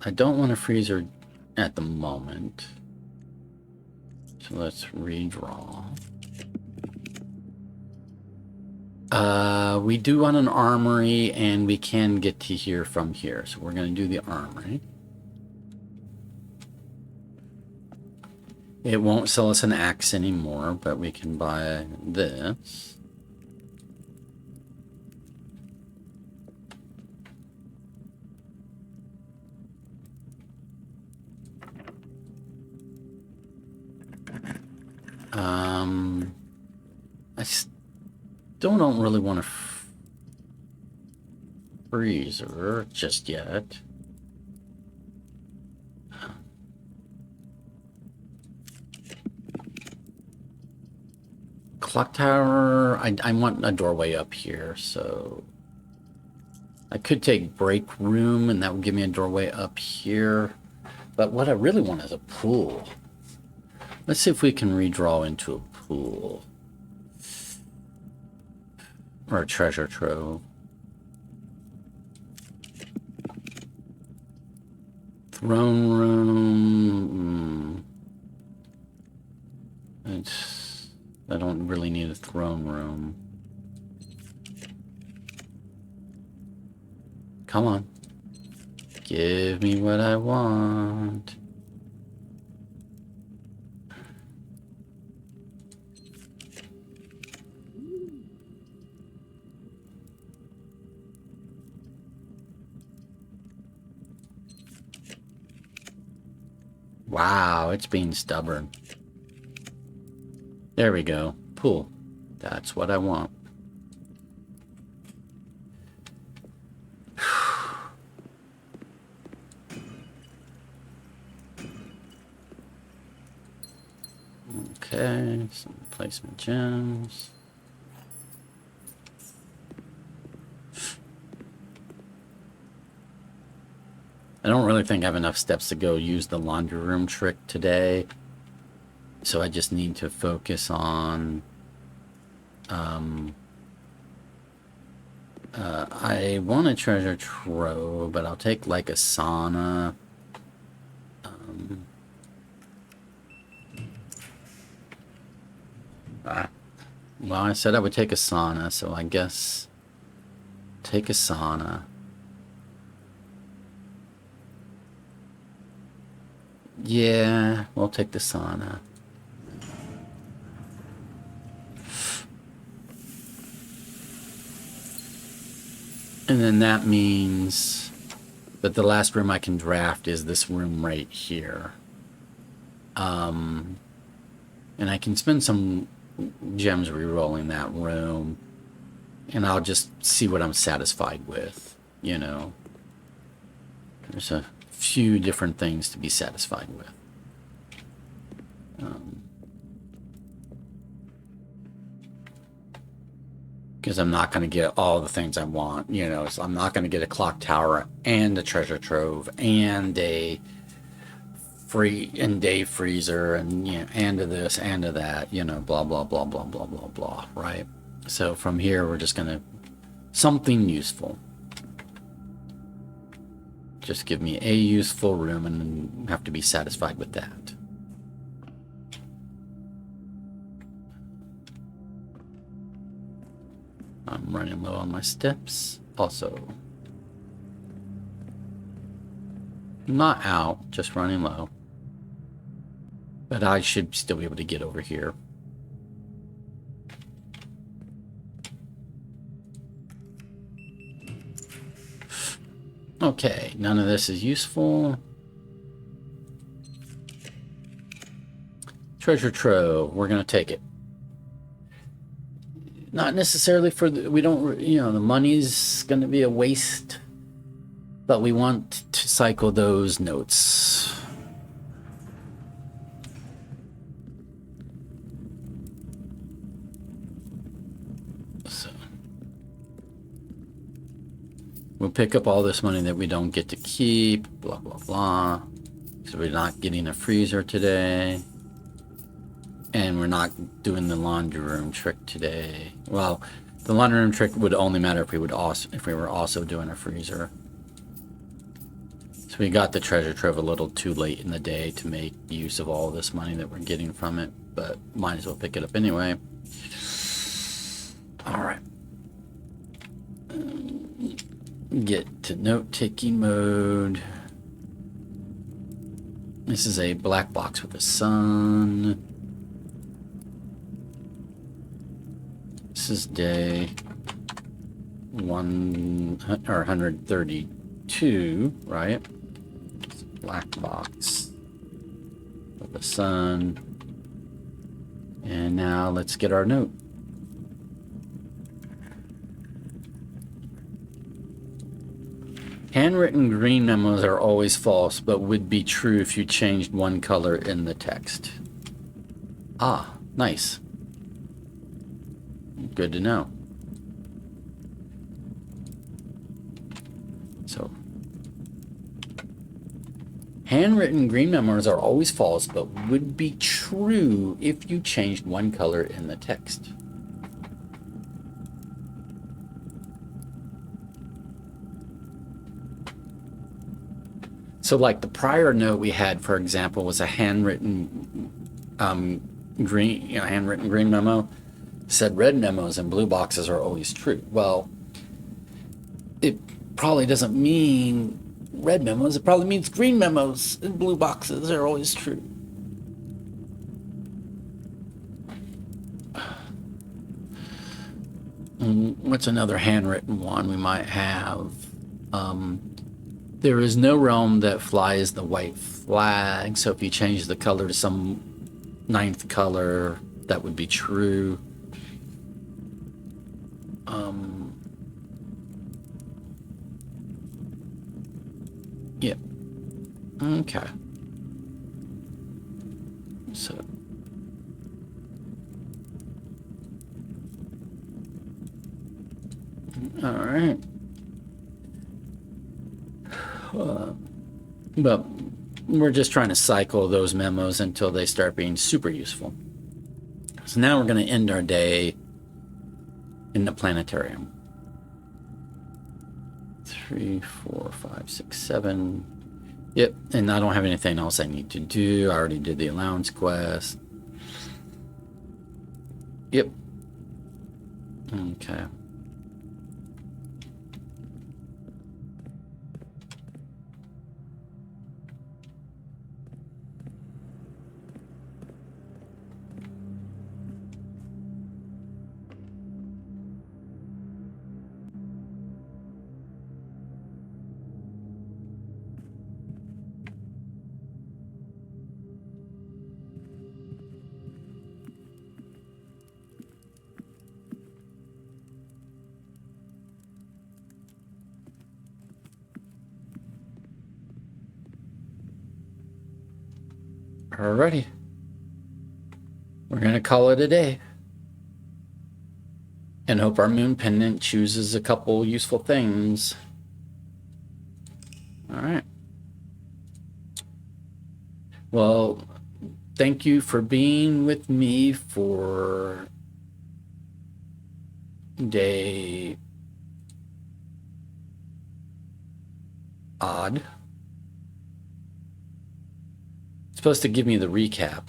I don't want a freezer at the moment, so let's redraw. We do want an armory, and we can get to here from here, so we're going to do the armory. It won't sell us an axe anymore, but we can buy this. I still don't really want a freezer just yet. Clock tower, I want a doorway up here, so I could take break room, and that would give me a doorway up here. But what I really want is a pool. Let's see if we can redraw into a pool. Or a treasure trove. Throne room. I don't really need a throne room. Come on. Give me what I want. Wow, it's being stubborn. There we go. Pool. That's what I want. Okay, some placement gems. I don't really think I have enough steps to go use the laundry room trick today. So I just need to focus on... I want a treasure trove, but I'll take like a sauna. Well, I said I would take a sauna, so I guess take a sauna. Yeah, we'll take the sauna. And then that means that the last room I can draft is this room right here. And I can spend some gems re-rolling that room. And I'll just see what I'm satisfied with, you know. There's a few different things to be satisfied with. Because I'm not going to get all the things I want, you know. So I'm not going to get a clock tower and a treasure trove and a day freezer and, you know, and to this and to that, you know, blah blah blah blah blah blah blah, right? So from here we're just going to something useful. Just give me a useful room and have to be satisfied with that. I'm running low on my steps. Also, not out, just running low. But I should still be able to get over here. Okay, none of this is useful. Treasure trove, we're going to take it. Not necessarily for the, we don't, you know, the money's going to be a waste, but we want to cycle those notes. So we'll pick up all this money that we don't get to keep, blah, blah, blah. So we're not getting a freezer today. And we're not doing the laundry room trick today. Well, the laundry room trick would only matter if we were also doing a freezer. So we got the treasure trove a little too late in the day to make use of all this money that we're getting from it, but might as well pick it up anyway. All right. Get to note-taking mode. This is a black box with a sun. This is day 132, right? It's a black box with the sun. And now let's get our note. Handwritten green memos are always false, but would be true if you changed one color in the text. Ah, nice. Good to know. So, handwritten green memos are always false, but would be true if you changed one color in the text. So, like the prior note we had, for example, was a handwritten green memo. said red memos and blue boxes are always true. Well, it probably doesn't mean red memos. It probably means green memos and blue boxes are always true. What's another handwritten one we might have? There is no realm that flies the white flag. So if you change the color to some ninth color, that would be true. Yeah. Okay. So. All right. But we're just trying to cycle those memos until they start being super useful. So now we're going to end our day in the planetarium. 3, 4, 5, 6, 7. Yep, and I don't have anything else I need to do. I already did the allowance quest. Yep. Okay. Alrighty. We're going to call it a day. And hope our moon pendant chooses a couple useful things. Alright. Well, thank you for being with me for day odd. It's supposed to give me the recap.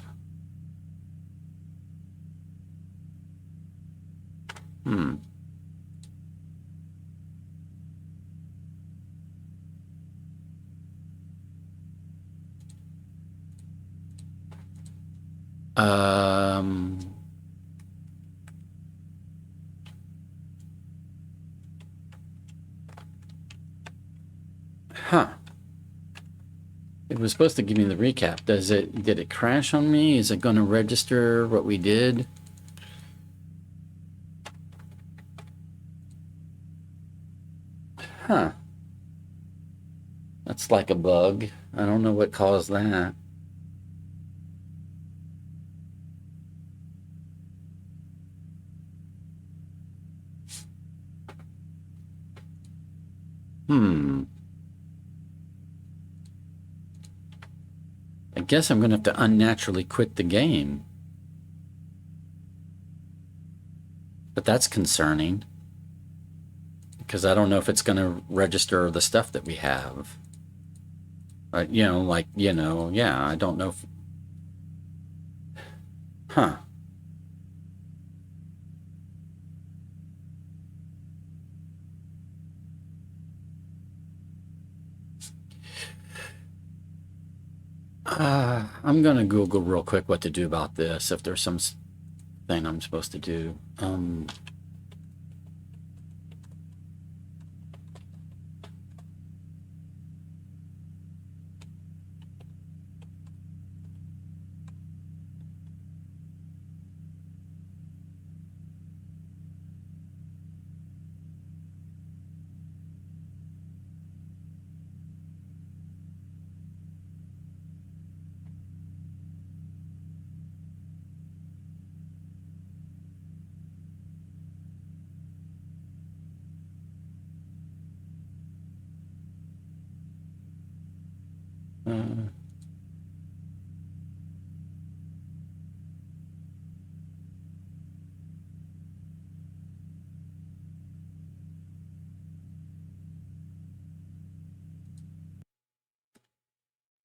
Huh. It was supposed to give me the recap. Did it crash on me? Is it going to register what we did? Huh. That's like a bug. I don't know what caused that. I guess I'm going to have to unnaturally quit the game. But that's concerning. Because I don't know if it's going to register the stuff that we have. But, yeah, I don't know if... Huh. I'm going to Google real quick what to do about this, if there's some thing I'm supposed to do.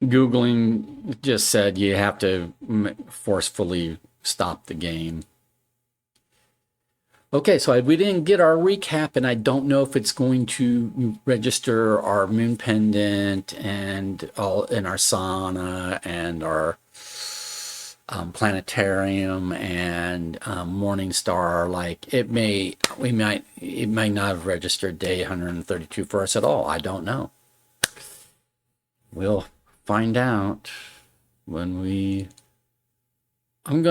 Googling just said you have to forcefully stop the game. Okay, so we didn't get our recap, and I don't know if it's going to register our moon pendant and all in our sauna and our planetarium and morning star. Like it might not have registered day 132 for us at all. I don't know. We'll find out when we. I'm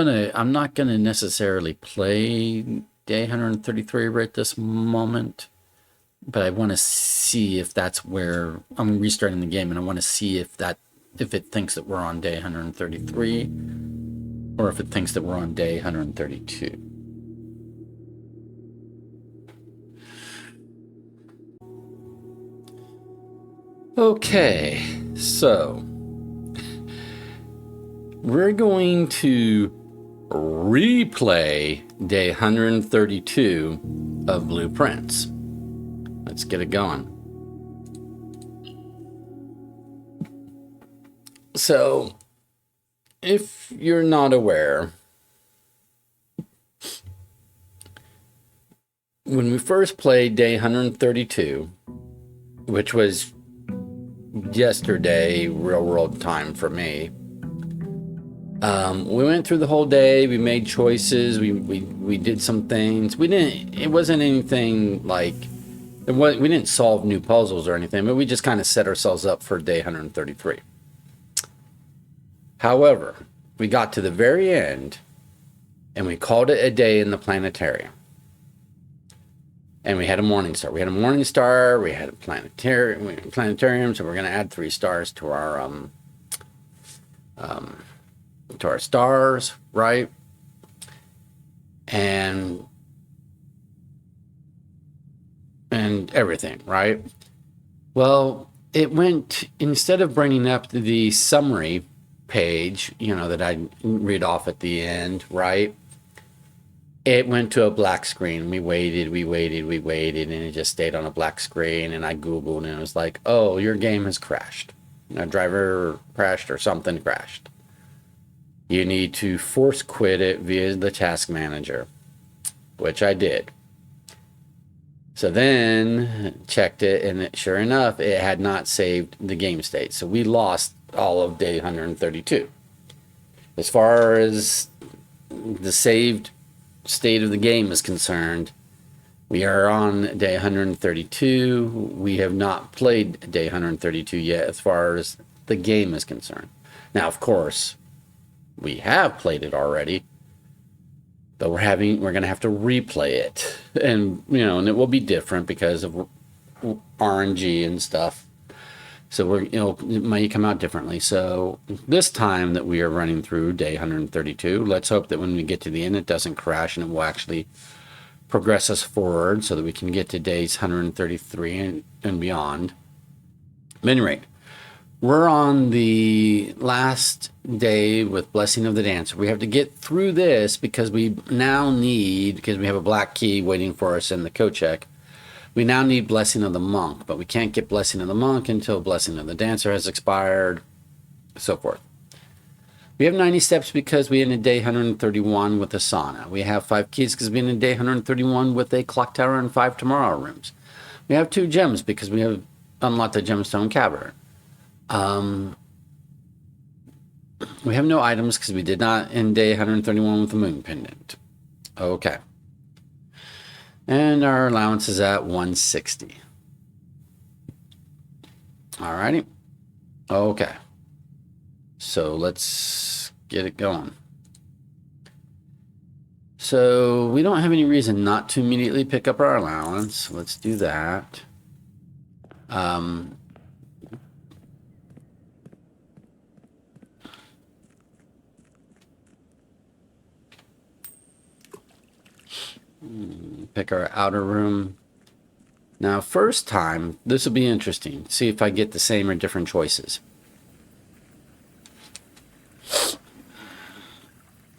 not gonna necessarily play day 133 right this moment, but I want to see if that's where I'm restarting the game, and I want to see if it thinks that we're on day 133 or if it thinks that we're on day 132. Okay, so we're going to replay day 132 of Blueprints. Let's get it going. So, if you're not aware, when we first played day 132, which was yesterday, real world time for me, we went through the whole day. We made choices. We did some things. It wasn't anything like, we didn't solve new puzzles or anything, but we just kind of set ourselves up for day 133. However, we got to the very end and we called it a day in the planetarium. And we had a morning star. We had a morning star. We had a planetarium. So we're going to add 3 stars to our stars, right? And everything, right? Well, it went, instead of bringing up the summary page, that I read off at the end, right? It went to a black screen. We waited, and it just stayed on a black screen. And I Googled, and it was like, oh, your game has crashed. A driver crashed or something crashed. You need to force quit it via the task manager, which I did. So then checked it, and sure enough, it had not saved the game state. So we lost all of day 132. As far as the saved state of the game is concerned, we are on day 132. We have not played day 132 yet as far as the game is concerned. Now, of course, we have played it already, but we're going to have to replay it, and and it will be different because of RNG and stuff. So it might come out differently. So this time that we are running through day 132, let's hope that when we get to the end, it doesn't crash and it will actually progress us forward so that we can get to days 133 and beyond. At any rate, we're on the last day with Blessing of the Dancer. We have to get through this because we have a black key waiting for us in the code check. We now need Blessing of the Monk, but we can't get Blessing of the Monk until Blessing of the Dancer has expired, so forth. We have 90 steps because we ended day 131 with a sauna. We have 5 keys because we ended day 131 with a clock tower and 5 tomorrow rooms. We have 2 gems because we have unlocked the gemstone cavern. We have no items because we did not end day 131 with the moon pendant. Okay. And our allowance is at 160. Alrighty. Okay. So let's get it going. So we don't have any reason not to immediately pick up our allowance. Let's do that. Pick our outer room. Now, first time, this will be interesting. See if I get the same or different choices.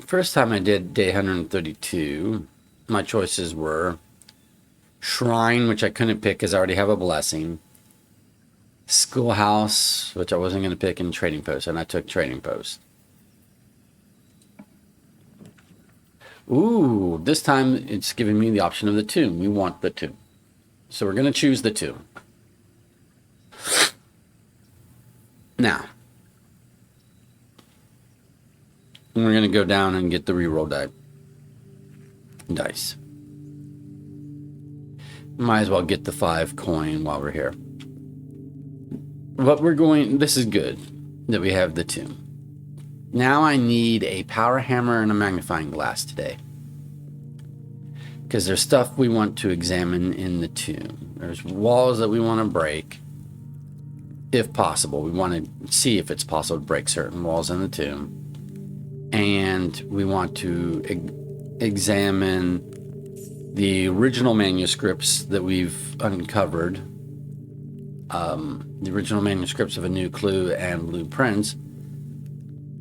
First time I did day 132, my choices were Shrine, which I couldn't pick because I already have a blessing. Schoolhouse, which I wasn't going to pick, and Trading Post, and I took Trading Post. Ooh, this time it's giving me the option of the tomb. We want the tomb. So we're going to choose the tomb. Now, we're going to go down and get the reroll dice. Might as well get the 5 coin while we're here. But this is good that we have the tomb. Now I need a power hammer and a magnifying glass today. Because there's stuff we want to examine in the tomb. There's walls that we want to break. If possible. We want to see if it's possible to break certain walls in the tomb. And we want to examine the original manuscripts that we've uncovered. The original manuscripts of A New Clue and Blue Prince.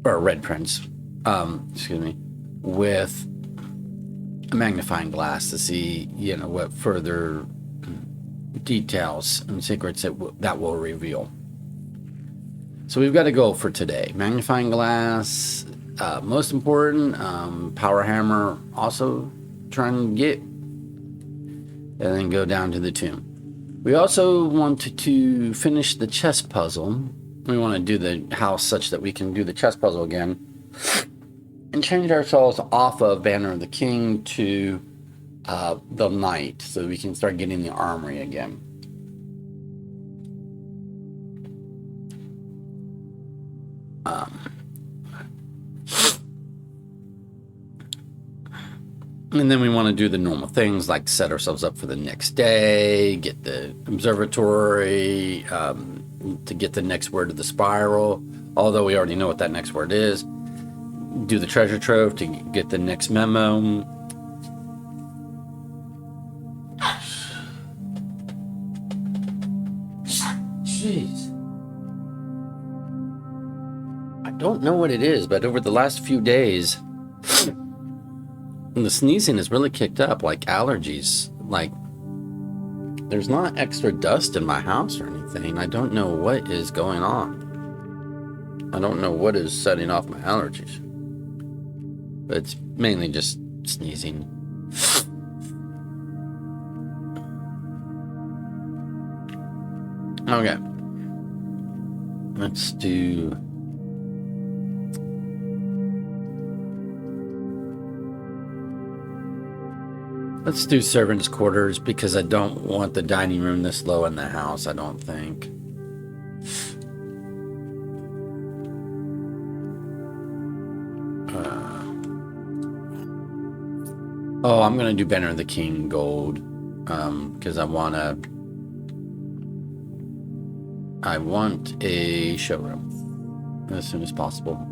Or Red Prince. Excuse me. With a magnifying glass to see, what further details and secrets that will reveal. So we've got a goal for today. Magnifying glass, most important. Power hammer, also trying to get. And then go down to the tomb. We also wanted to finish the chess puzzle. We want to do the house such that we can do the chess puzzle again. And change ourselves off of Banner of the King to the Knight, so we can start getting the armory again. And then we want to do the normal things like set ourselves up for the next day, get the observatory, to get the next word of the spiral, although we already know what that next word is. Do the treasure trove to get the next memo. Jeez. I don't know what it is, but over the last few days, the sneezing has really kicked up, like allergies. Like, there's not extra dust in my house or anything. I don't know what is going on. I don't know what is setting off my allergies. But it's mainly just sneezing. Okay. Let's do... Let's do servants' quarters, because I don't want the dining room this low in the house, I don't think. Oh, I'm going to do Banner of the King gold, because I want a showroom as soon as possible.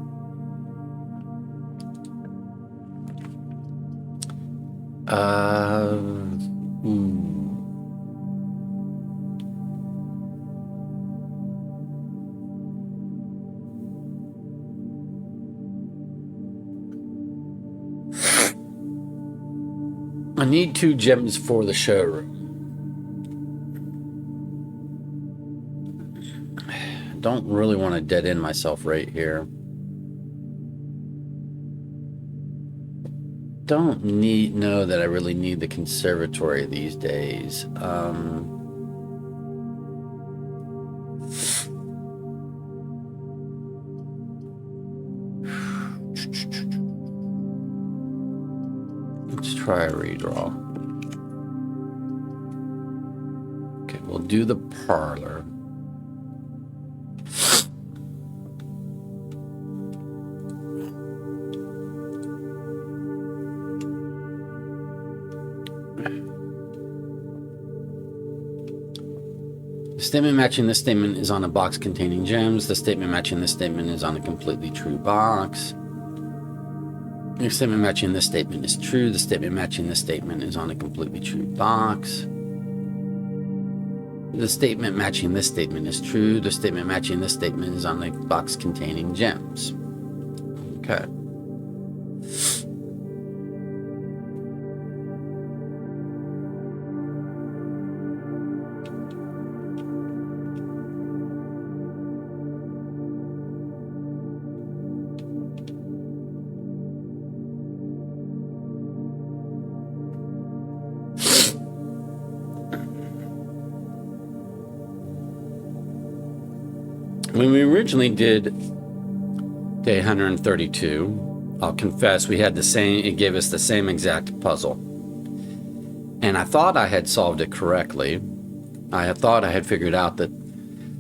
I need 2 gems for the showroom. I don't really want to dead end myself right here. Don't know that I really need the conservatory these days. Let's try a redraw. Okay, we'll do the parlor. The statement matching this statement is on a box containing gems. The statement matching this statement is on a completely true box. The statement matching this statement is true. The statement matching this statement is on a completely true box. The statement matching this statement is true. The statement matching this statement is on a box containing gems. Okay. When we originally did day 132, I'll confess we had the same, it gave us the same exact puzzle. And I thought I had solved it correctly. I thought I had figured out that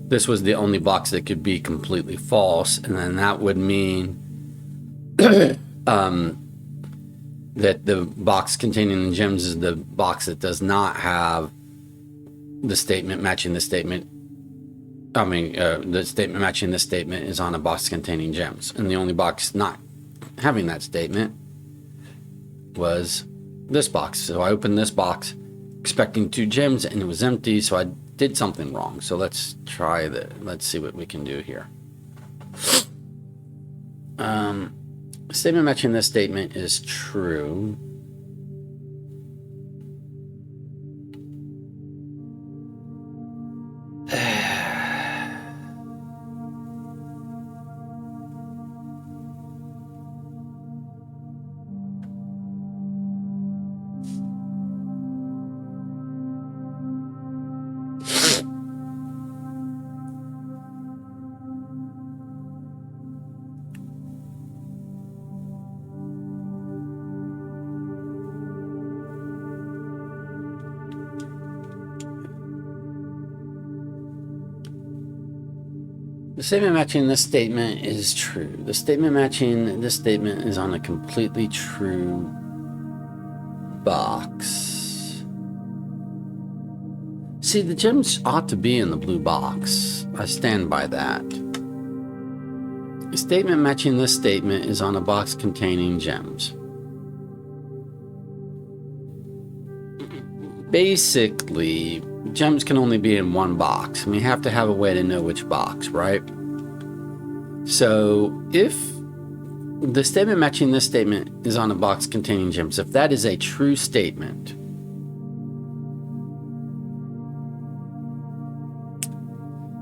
this was the only box that could be completely false, and then that would mean that the box containing the gems is the box that does not have the statement matching the statement. The statement matching this statement is on a box containing gems, and the only box not having that statement was this box. So I opened this box expecting 2 gems, and it was empty, so I did something wrong. So let's try that. Let's see what we can do here. Statement matching this statement is true. The statement matching this statement is true. The statement matching this statement is on a completely true box. See, the gems ought to be in the blue box. I stand by that. The statement matching this statement is on a box containing gems. Basically, gems can only be in one box, and we have to have a way to know which box, right? So if the statement matching this statement is on a box containing gems, if that is a true statement,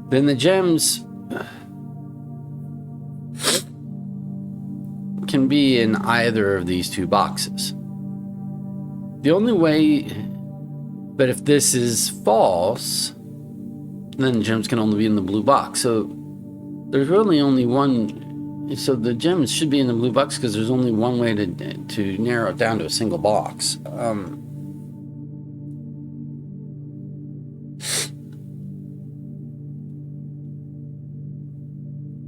then the gems can be in either of these 2 boxes. The only way, but if this is false, then gems can only be in the blue box. So there's really only one. So the gems should be in the blue box because there's only one way to narrow it down to a single box.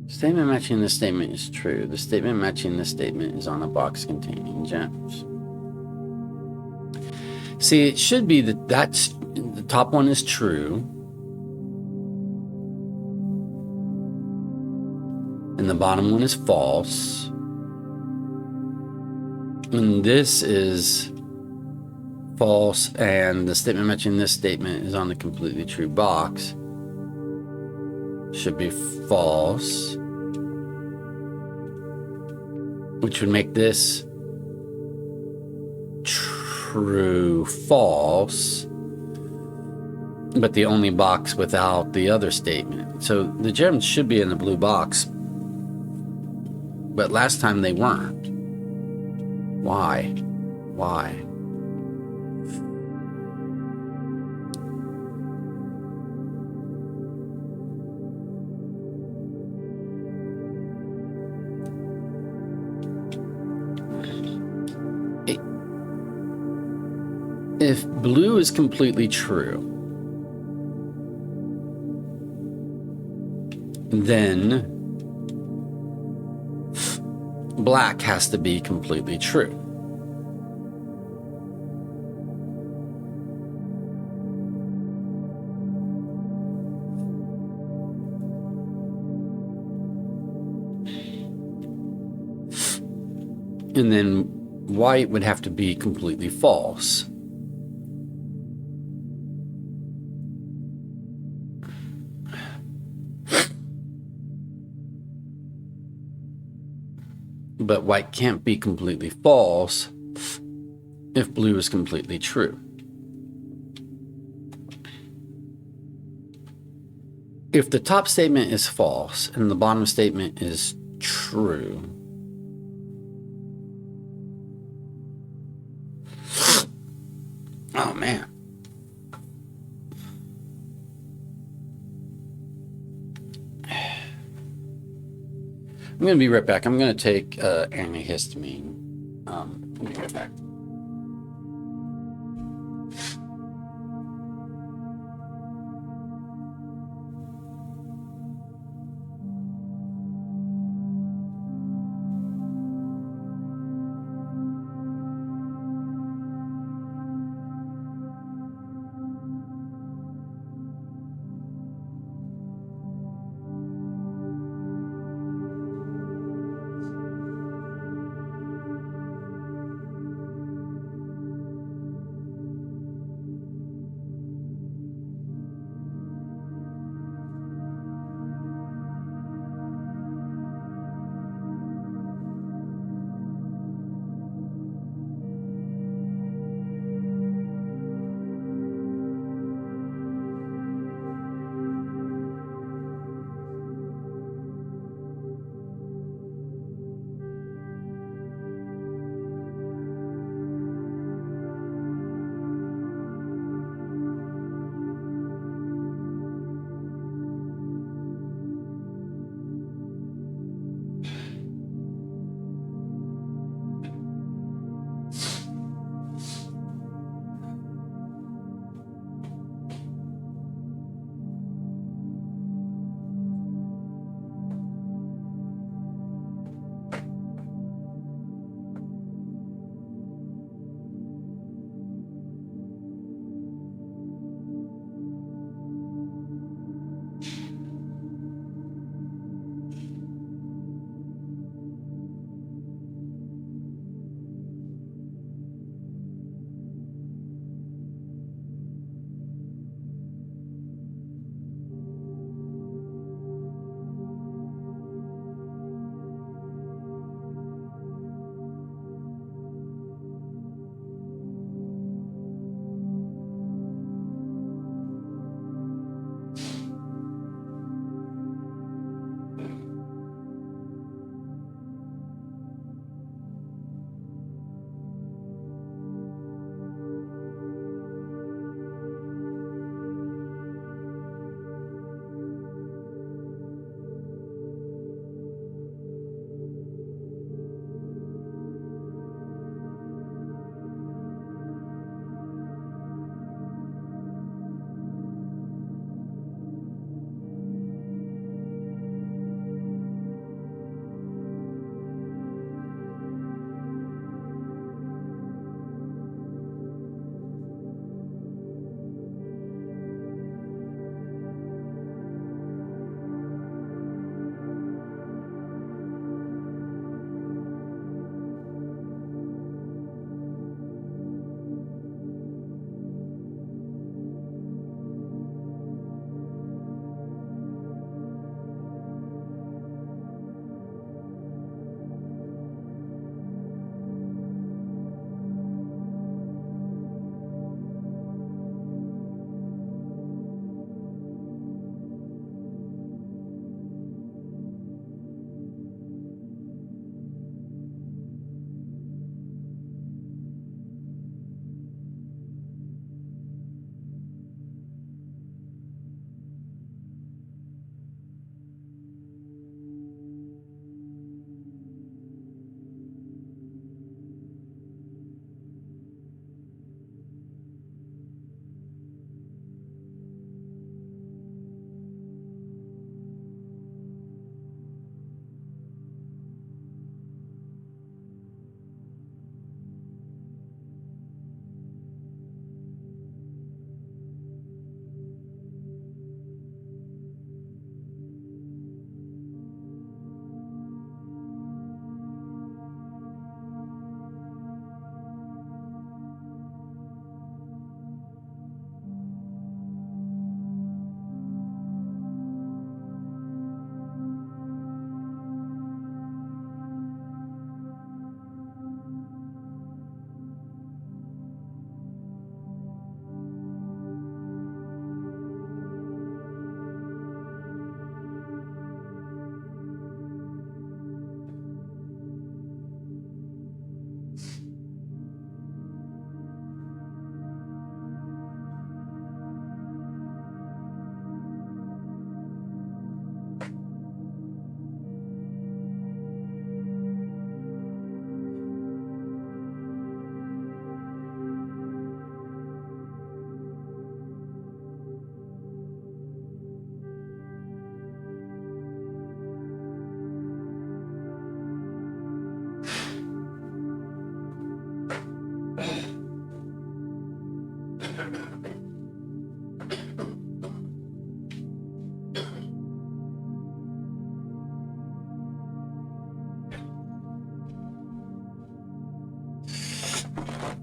Statement matching this statement is true. The statement matching this statement is on a box containing gems. See, it should be that the top one is true, and the bottom one is false, and this is false, and the statement matching this statement is on the completely true box. Should be false, which would make this true false, but the only box without the other statement. So the gems should be in the blue box, but last time they weren't. Why? If blue is completely true, then black has to be completely true. And then white would have to be completely false. But white can't be completely false if blue is completely true. If the top statement is false and the bottom statement is true, oh man. I'm going to be right back. I'm going to take antihistamine. I'll be right back.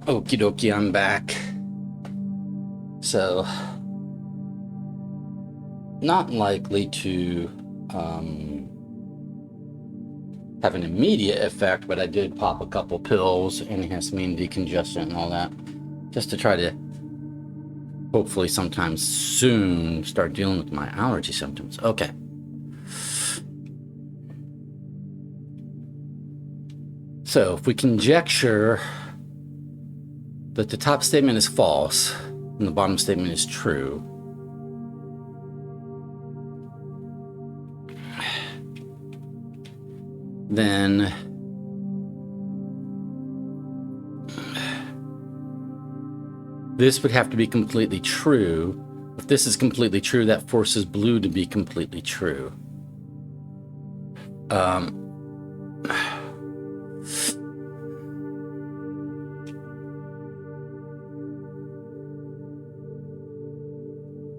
Okie dokie, I'm back. So, not likely to have an immediate effect, but I did pop a couple pills, antihistamine, decongestant, and all that, just to try to hopefully sometime soon start dealing with my allergy symptoms. Okay. So if we conjecture that the top statement is false and the bottom statement is true, then this would have to be completely true. If this is completely true, that forces blue to be completely true.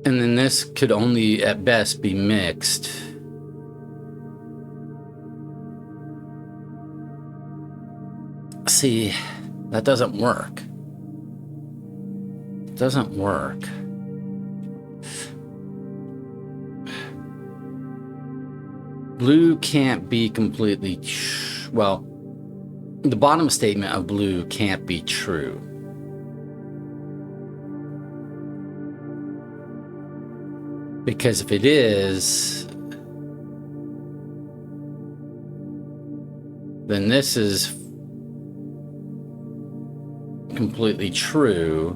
And then this could only at best be mixed. See, that doesn't work. It doesn't work. Blue can't be completely, well, the bottom statement of blue can't be true. Because if it is, then this is completely true.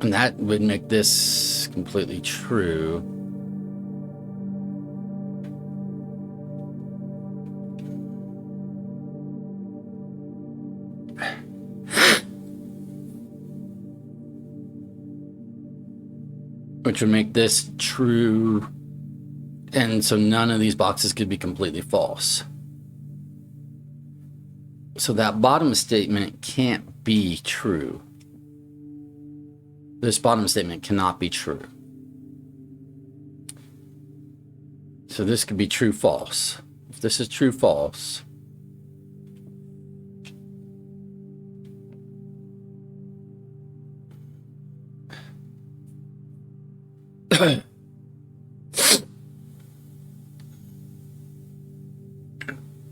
And that would make this completely true. Which would make this true, and so none of these boxes could be completely false. So that bottom statement can't be true. This bottom statement cannot be true. So this could be true, false. If this is true, false,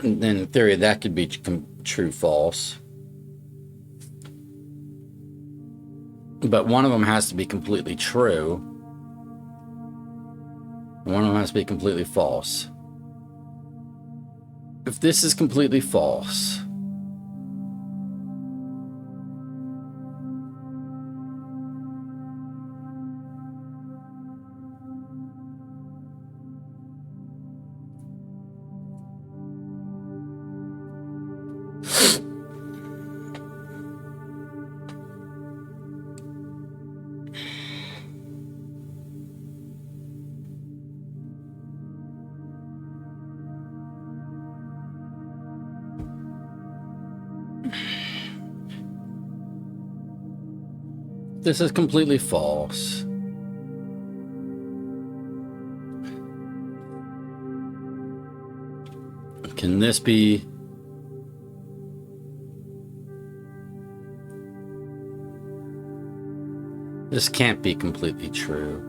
and then in theory that could be true, false. But one of them has to be completely true. One of them has to be completely false. If this is completely false, this is completely false. Can this be? This can't be completely true.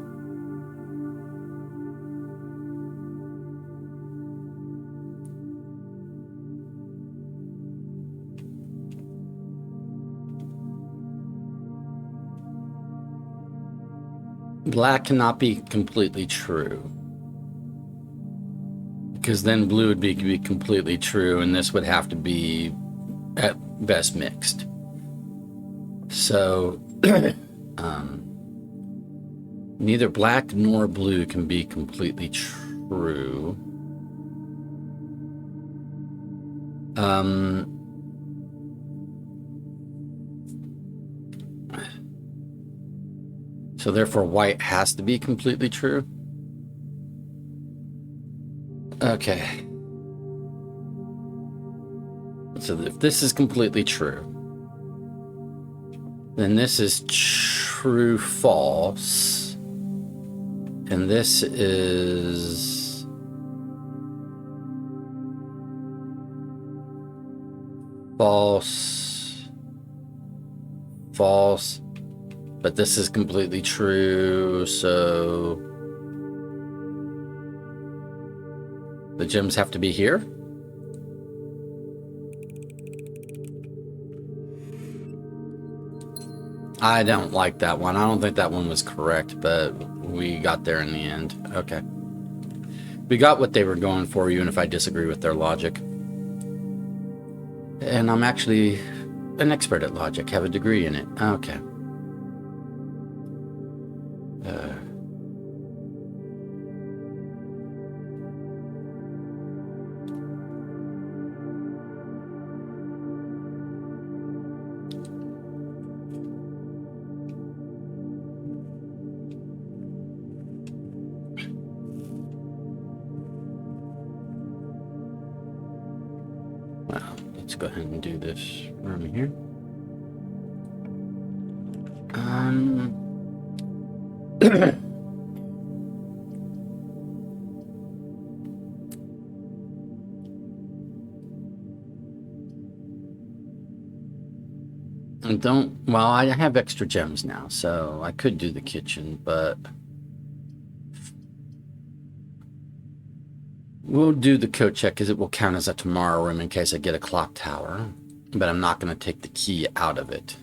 Black cannot be completely true. Because then blue would be completely true, and this would have to be at best mixed. So neither black nor blue can be completely true. So therefore white has to be completely true. Okay. So if this is completely true, then this is true, false. And this is False. False. But this is completely true, so the gems have to be here? I don't like that one. I don't think that one was correct, but we got there in the end. Okay. We got what they were going for, even if I disagree with their logic. And I'm actually an expert at logic, have a degree in it. Okay. Well, let's go ahead and do this room here. Well, I have extra gems now, so I could do the kitchen, but we'll do the code check because it will count as a tomorrow room in case I get a clock tower, but I'm not going to take the key out of it.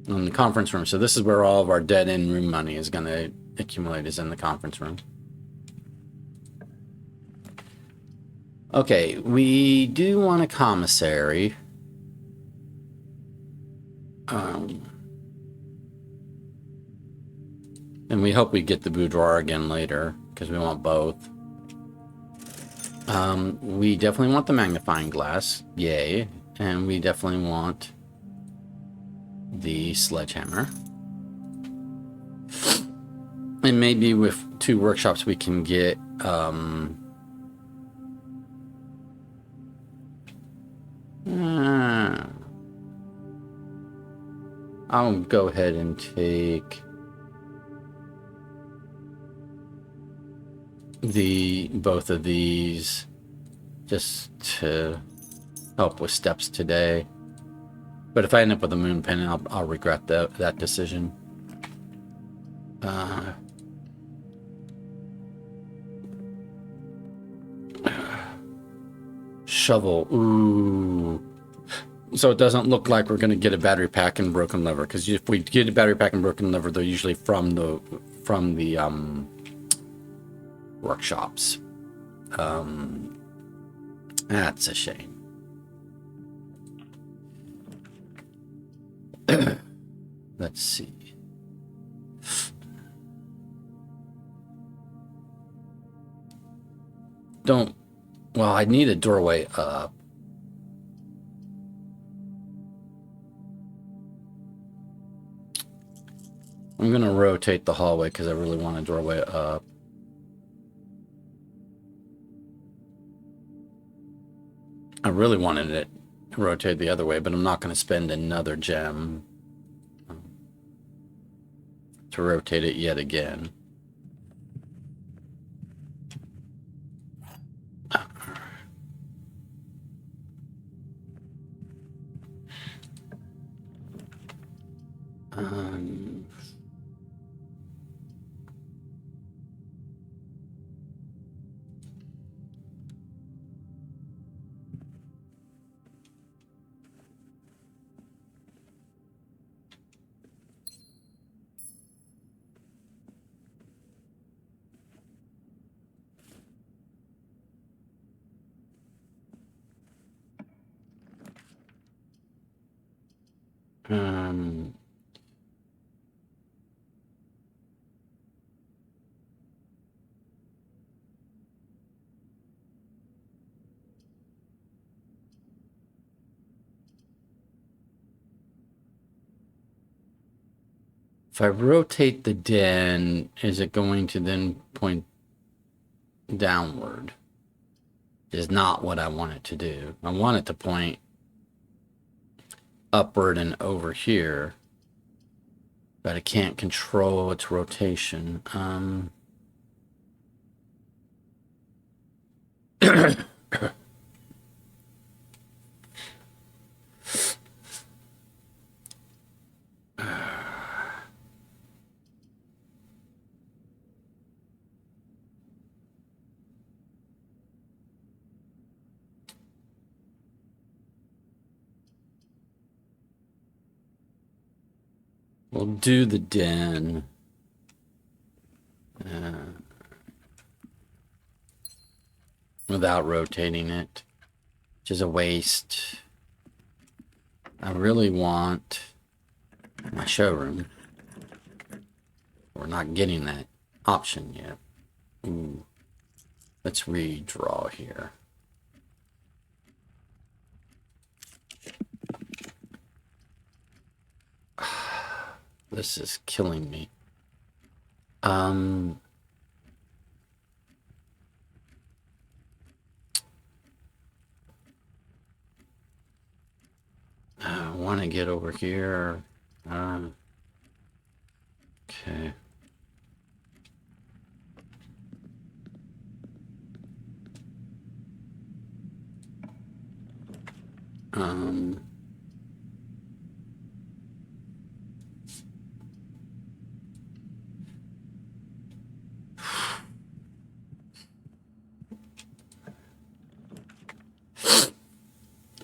In the conference room, so this is where all of our dead-end room money is going to accumulate, is in the conference room. Okay, we do want a commissary. And we hope we get the boudoir again later, because we want both. We definitely want the magnifying glass. Yay. And we definitely want the sledgehammer. And maybe with 2 workshops we can get... I'll go ahead and take both of these just to help with steps today. But if I end up with a moon pen, I'll regret that decision. Shovel. Ooh. So it doesn't look like we're going to get a battery pack and broken lever, because if we get a battery pack and broken lever, they're usually from the workshops. That's a shame. Let's see. Well, I need a doorway up. I'm going to rotate the hallway because I really want a doorway up. I really wanted it to rotate the other way, but I'm not going to spend another gem to rotate it yet again. If I rotate the den, is it going to then point downward? Is not what I want it to do. I want it to point upward and over here, but I can't control its rotation. We'll do the den. Without rotating it, which is a waste. I really want my showroom. We're not getting that option yet. Ooh. Let's redraw here. This is killing me. I want to get over here. Okay.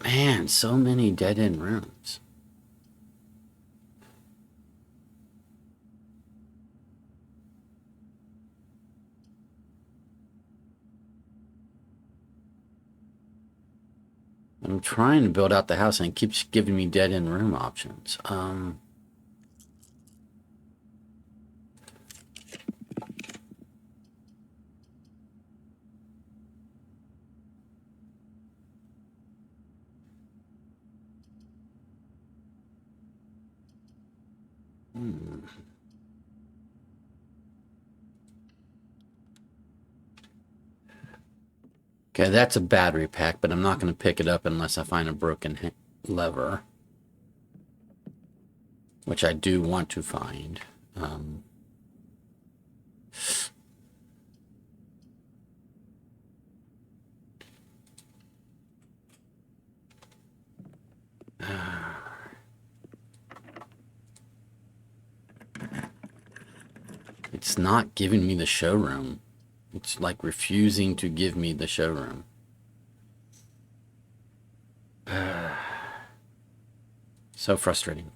Man, so many dead-end rooms. I'm trying to build out the house and it keeps giving me dead-end room options. Okay, that's a battery pack, but I'm not going to pick it up unless I find a broken lever, which I do want to find. It's not giving me the showroom. It's like refusing to give me the showroom. So frustrating.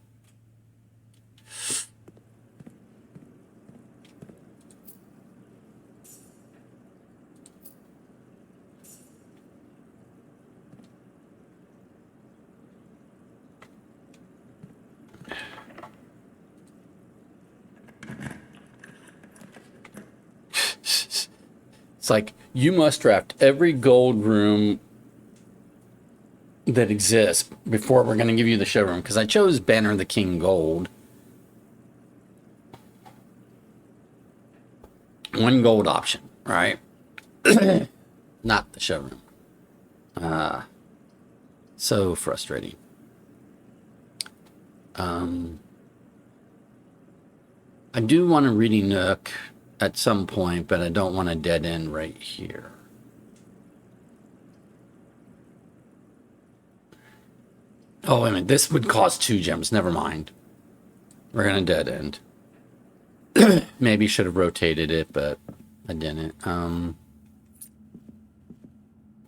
It's like, you must draft every gold room that exists before we're going to give you the showroom, because I chose Banner the King Gold. 1 gold option, right? Not the showroom. So frustrating. I do want a reading nook at some point, but I don't want a dead end right here. Oh, wait a minute. This would cost 2 gems. Never mind. We're going to dead end. Maybe should have rotated it, but I didn't.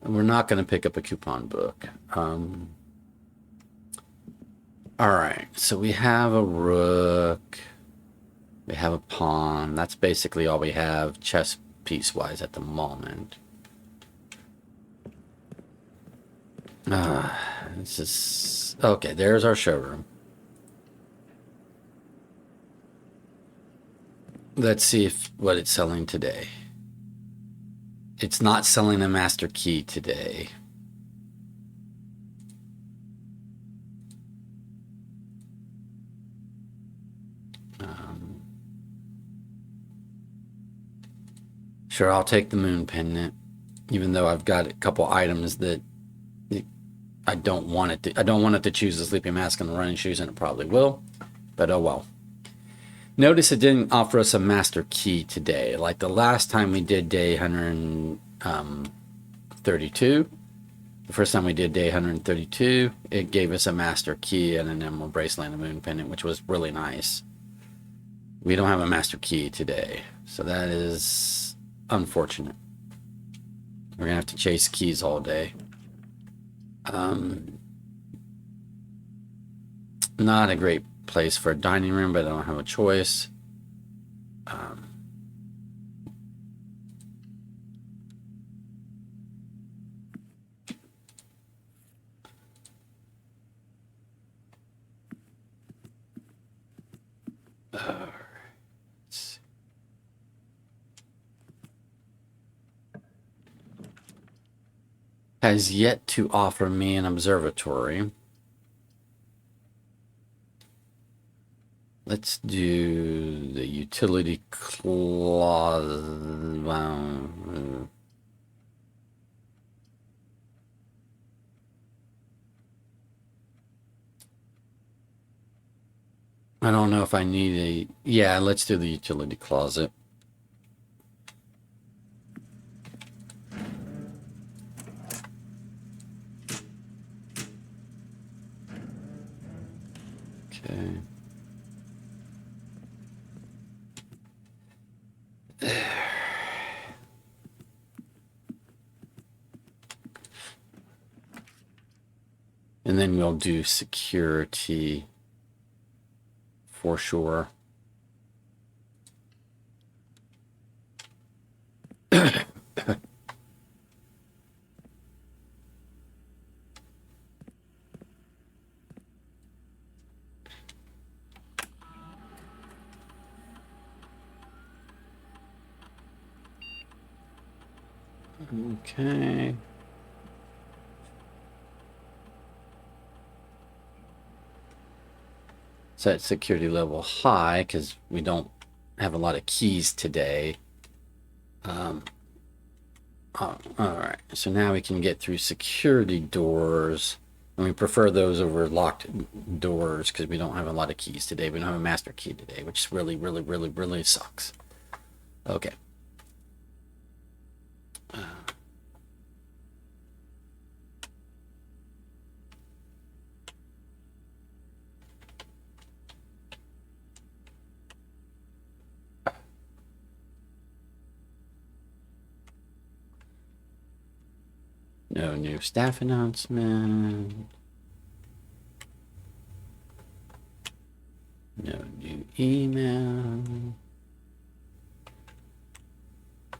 We're not going to pick up a coupon book. All right. So we have a rook. We have a pawn. That's basically all we have chess piece-wise at the moment. This is... Okay, there's our showroom. Let's see what it's selling today. It's not selling a master key today. Sure, I'll take the moon pendant, even though I've got a couple items that I don't want it to. I don't want it to choose the sleeping mask and the running shoes, and it probably will. But oh well. Notice it didn't offer us a master key today. Like the last time we did day 100, 132. The first time we did day 132, it gave us a master key and an emerald bracelet and a moon pendant, which was really nice. We don't have a master key today, so that is unfortunate. We're gonna have to chase keys all day. Not a great place for a dining room, but I don't have a choice. Has yet to offer me an observatory. Let's do the utility clause. I don't know if I need a... Yeah, let's do the utility closet. Okay. And then we'll do security for sure. Okay. Set security level high because we don't have a lot of keys today. All right, so now we can get through security doors, and we prefer those over locked doors because we don't have a lot of keys today. We don't have a master key today, which really sucks. Okay. No new staff announcement. No new email.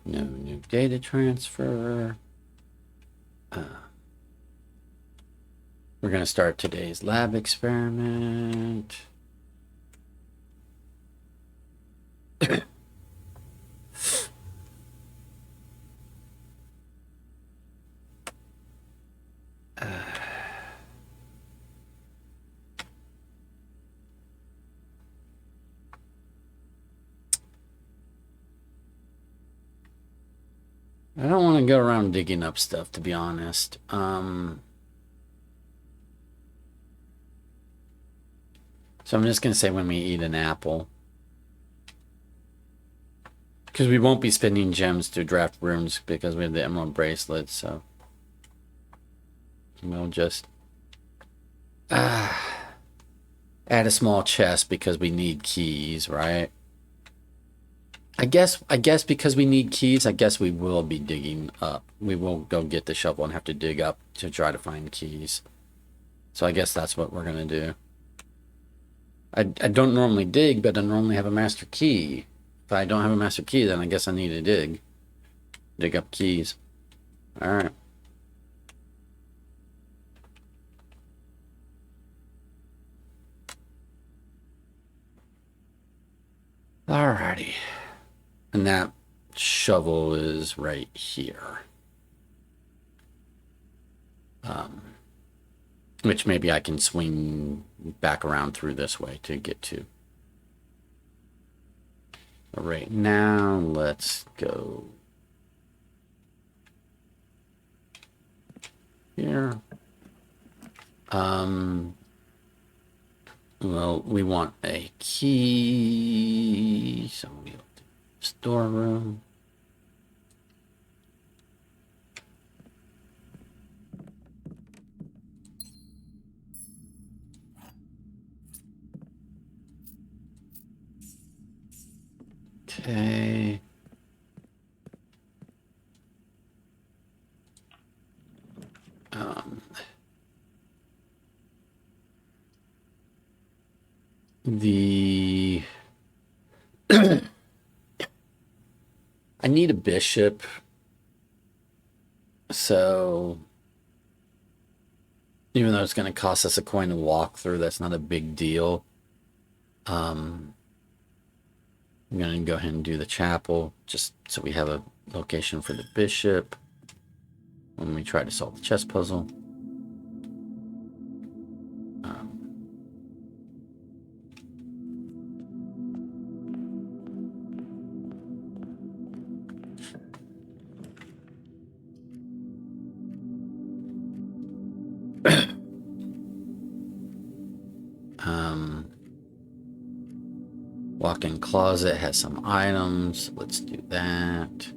No new data transfer. We're going to start today's lab experiment. I don't want to go around digging up stuff, to be honest. So I'm just going to say when we eat an apple. Because we won't be spending gems to draft runes because we have the emerald bracelet, so we'll just add a small chest because we need keys, right? I guess because we need keys, I guess we will be digging up. We will go get the shovel and have to dig up to try to find keys. So I guess that's what we're gonna do. I don't normally dig, but I normally have a master key. If I don't have a master key, then I guess I need to dig up keys. All right. Alrighty. And that shovel is right here. Which maybe I can swing back around through this way to get to. But right now, let's go here. Well, we want a key, so we'll do storeroom. Okay. The I need a bishop, so even though it's going to cost us a coin to walk through, that's not a big deal. I'm going to go ahead and do the chapel just so we have a location for the bishop when we try to solve the chess puzzle. Walk-in closet has some items. Let's do that.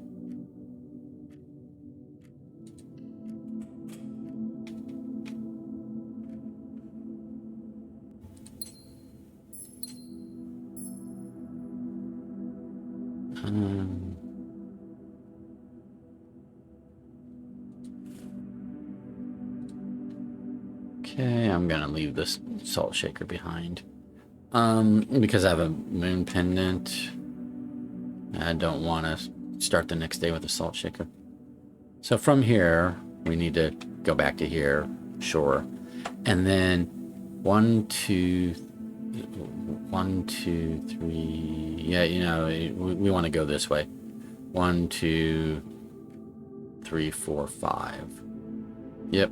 Okay, I'm gonna leave this salt shaker behind. Because I have a moon pendant. I don't want to start the next day with a salt shaker. So from here, we need to go back to here, sure. And then 1, 2, 1, 2, 3. Yeah, you know, we want to go this way. 1, 2, 3, 4, 5. Yep.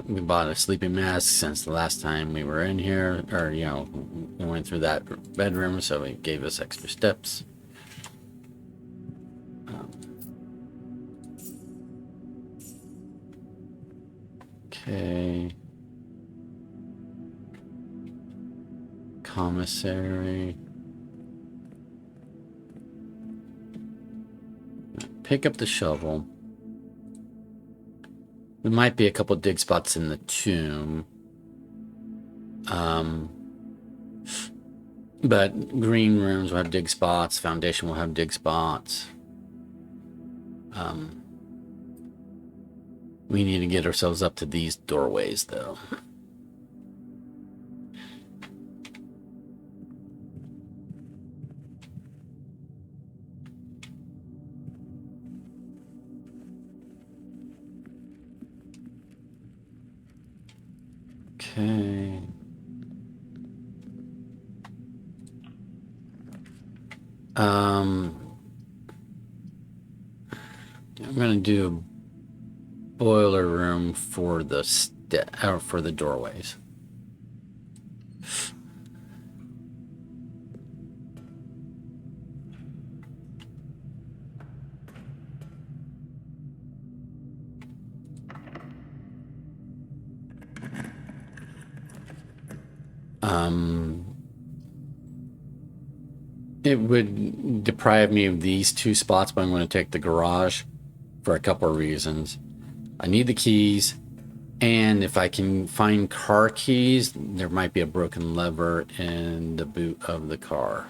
We bought a sleeping mask since the last time we were in here, or, you know, we went through that bedroom, so it gave us extra steps. Okay. Commissary. Pick up the shovel. There might be a couple dig spots in the tomb. But green rooms will have dig spots. Foundation will have dig spots. We need to get ourselves up to these doorways, though. Okay. I'm gonna do a boiler room for the for the doorways. It would deprive me of these two spots, but I'm going to take the garage for a couple of reasons. I need the keys, and if I can find car keys, there might be a broken lever in the boot of the car.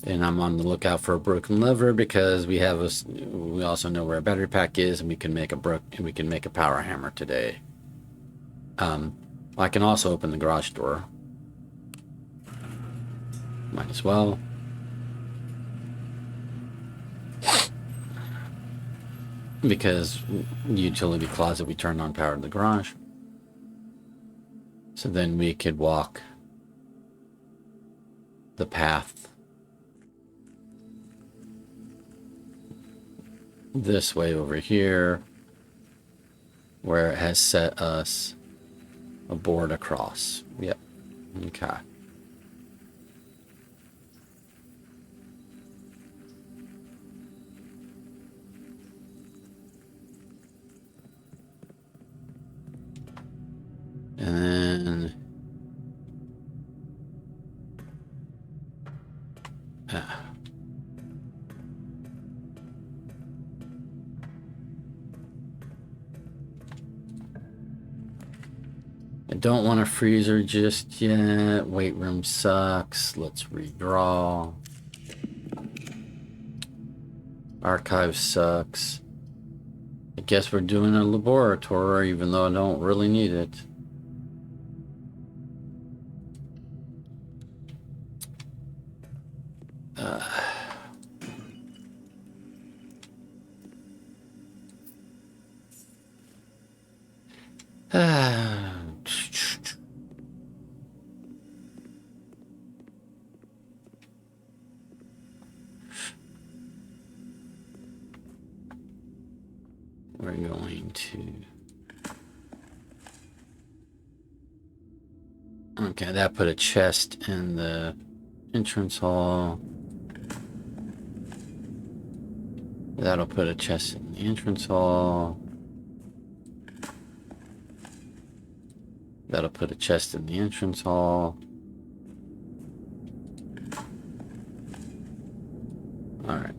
And I'm on the lookout for a broken lever because we also know where a battery pack is, and we can make a power hammer today. I can also open the garage door. Might as well. Because utility closet, we turned on power to the garage. So then we could walk the path this way over here, where it has set us a board across. Yep. Okay. And then don't want a freezer just yet. Weight room sucks. Let's redraw. Archive sucks. I guess we're doing a laboratory, even though I don't really need it. We're going to... Okay, that put a chest in the entrance hall. That'll put a chest in the entrance hall. That'll put a chest in the entrance hall. All right.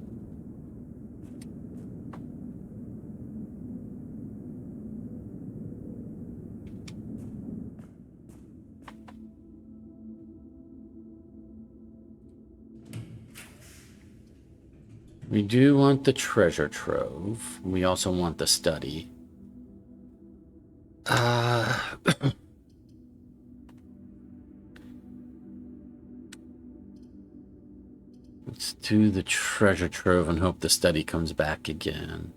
We do want the treasure trove. We also want the study. Let's do the treasure trove and hope the study comes back again.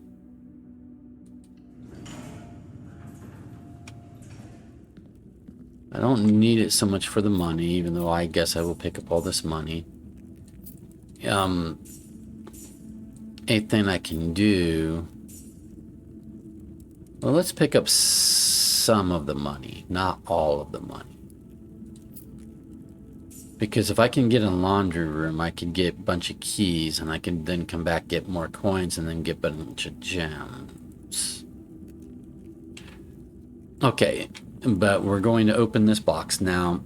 I don't need it so much for the money, even though I guess I will pick up all this money. A thing I can do... Well, let's pick up some of the money, not all of the money. Because if I can get a laundry room, I can get a bunch of keys, and I can then come back, get more coins, and then get a bunch of gems. Okay, but we're going to open this box now.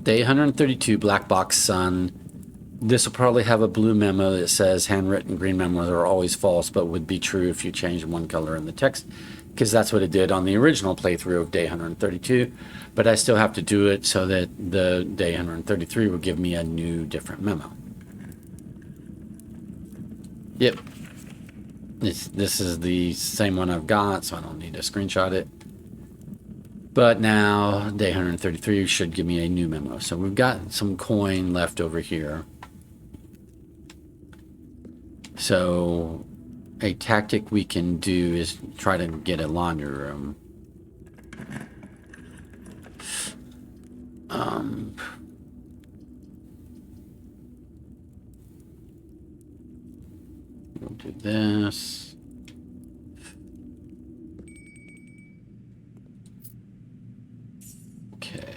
Day 132, black box, sun. This will probably have a blue memo that says handwritten green memos are always false, but would be true if you change one color in the text, because that's what it did on the original playthrough of day 132. But I still have to do it so that the day 133 will give me a new, different memo. Yep. This is the same one I've got, so I don't need to screenshot it. But now, day 133 should give me a new memo. So we've got some coin left over here. So a tactic we can do is try to get a laundry room. We'll do this. Okay.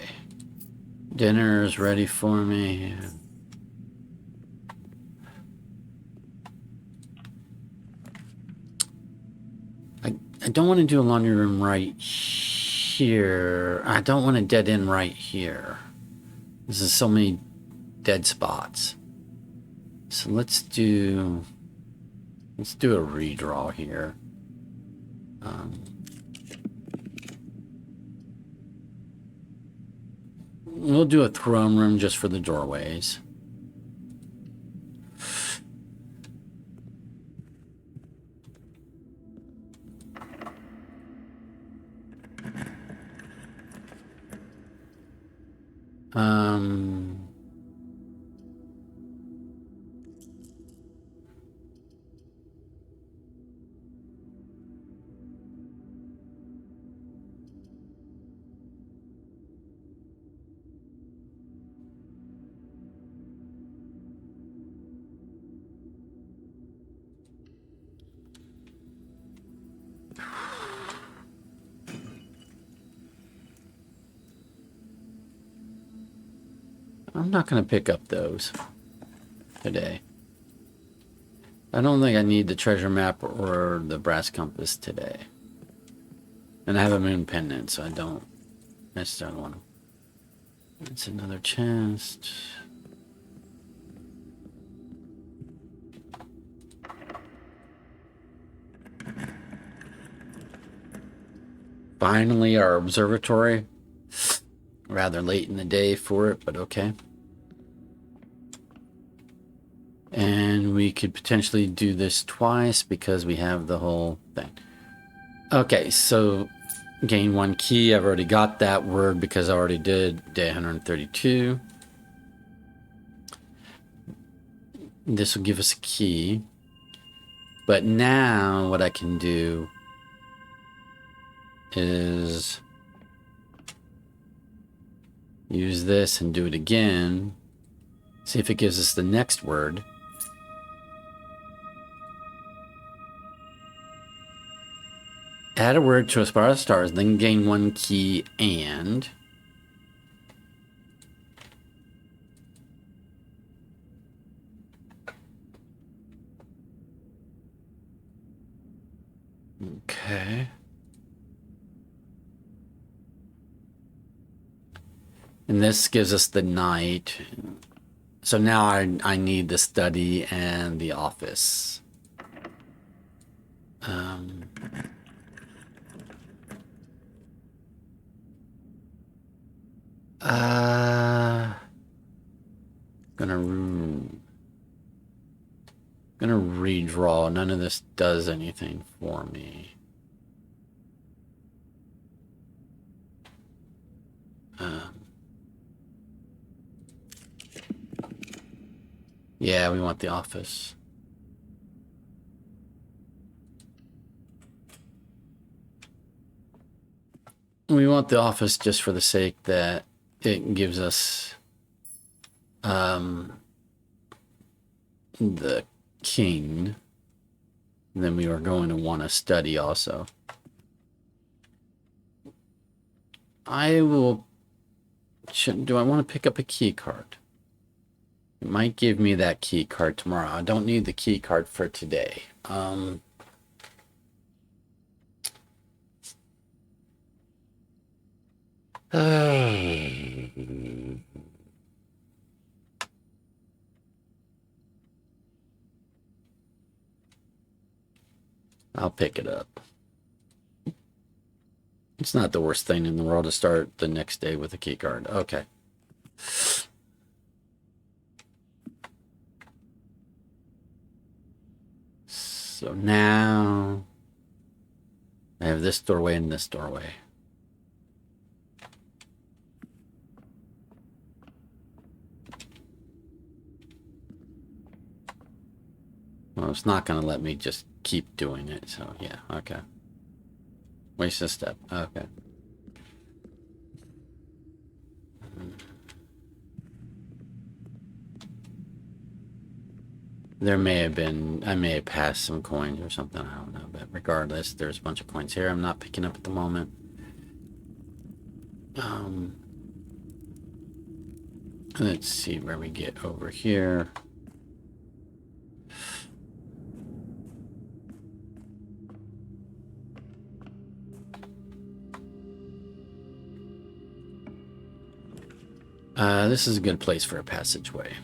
Dinner is ready for me. I don't want to do a laundry room right here. I don't want a dead end right here. This is so many dead spots. So let's do a redraw here. We'll do a throne room just for the doorways. I'm not going to pick up those today. I don't think I need the treasure map or the brass compass today. And I have a moon pendant, so I don't necessarily want to. That's another chest. Finally, our observatory. Rather late in the day for it, but okay. And we could potentially do this twice because we have the whole thing. Okay, so gain 1 key. I've already got that word because I already did day 132. This will give us a key. But now what I can do is use this and do it again. See if it gives us the next word. Add a word to a spiral of stars, then gain 1 key and... Okay. And this gives us the night. So now I need the study and the office. Gonna redraw. None of this does anything for me. Yeah, we want the office. We want the office just for the sake that it gives us the king. And then we are going to want to study also. Do I want to pick up a key card? It might give me that key card tomorrow. I don't need the key card for today. I'll pick it up. It's not the worst thing in the world to start the next day with a key card. Okay. So now I have this doorway and this doorway. Well, it's not going to let me just keep doing it. So yeah, okay. Waste a step. Okay. There may have been, I may have passed some coins or something, I don't know. But regardless, there's a bunch of coins here I'm not picking up at the moment. Let's see where we get over here. This is a good place for a passageway.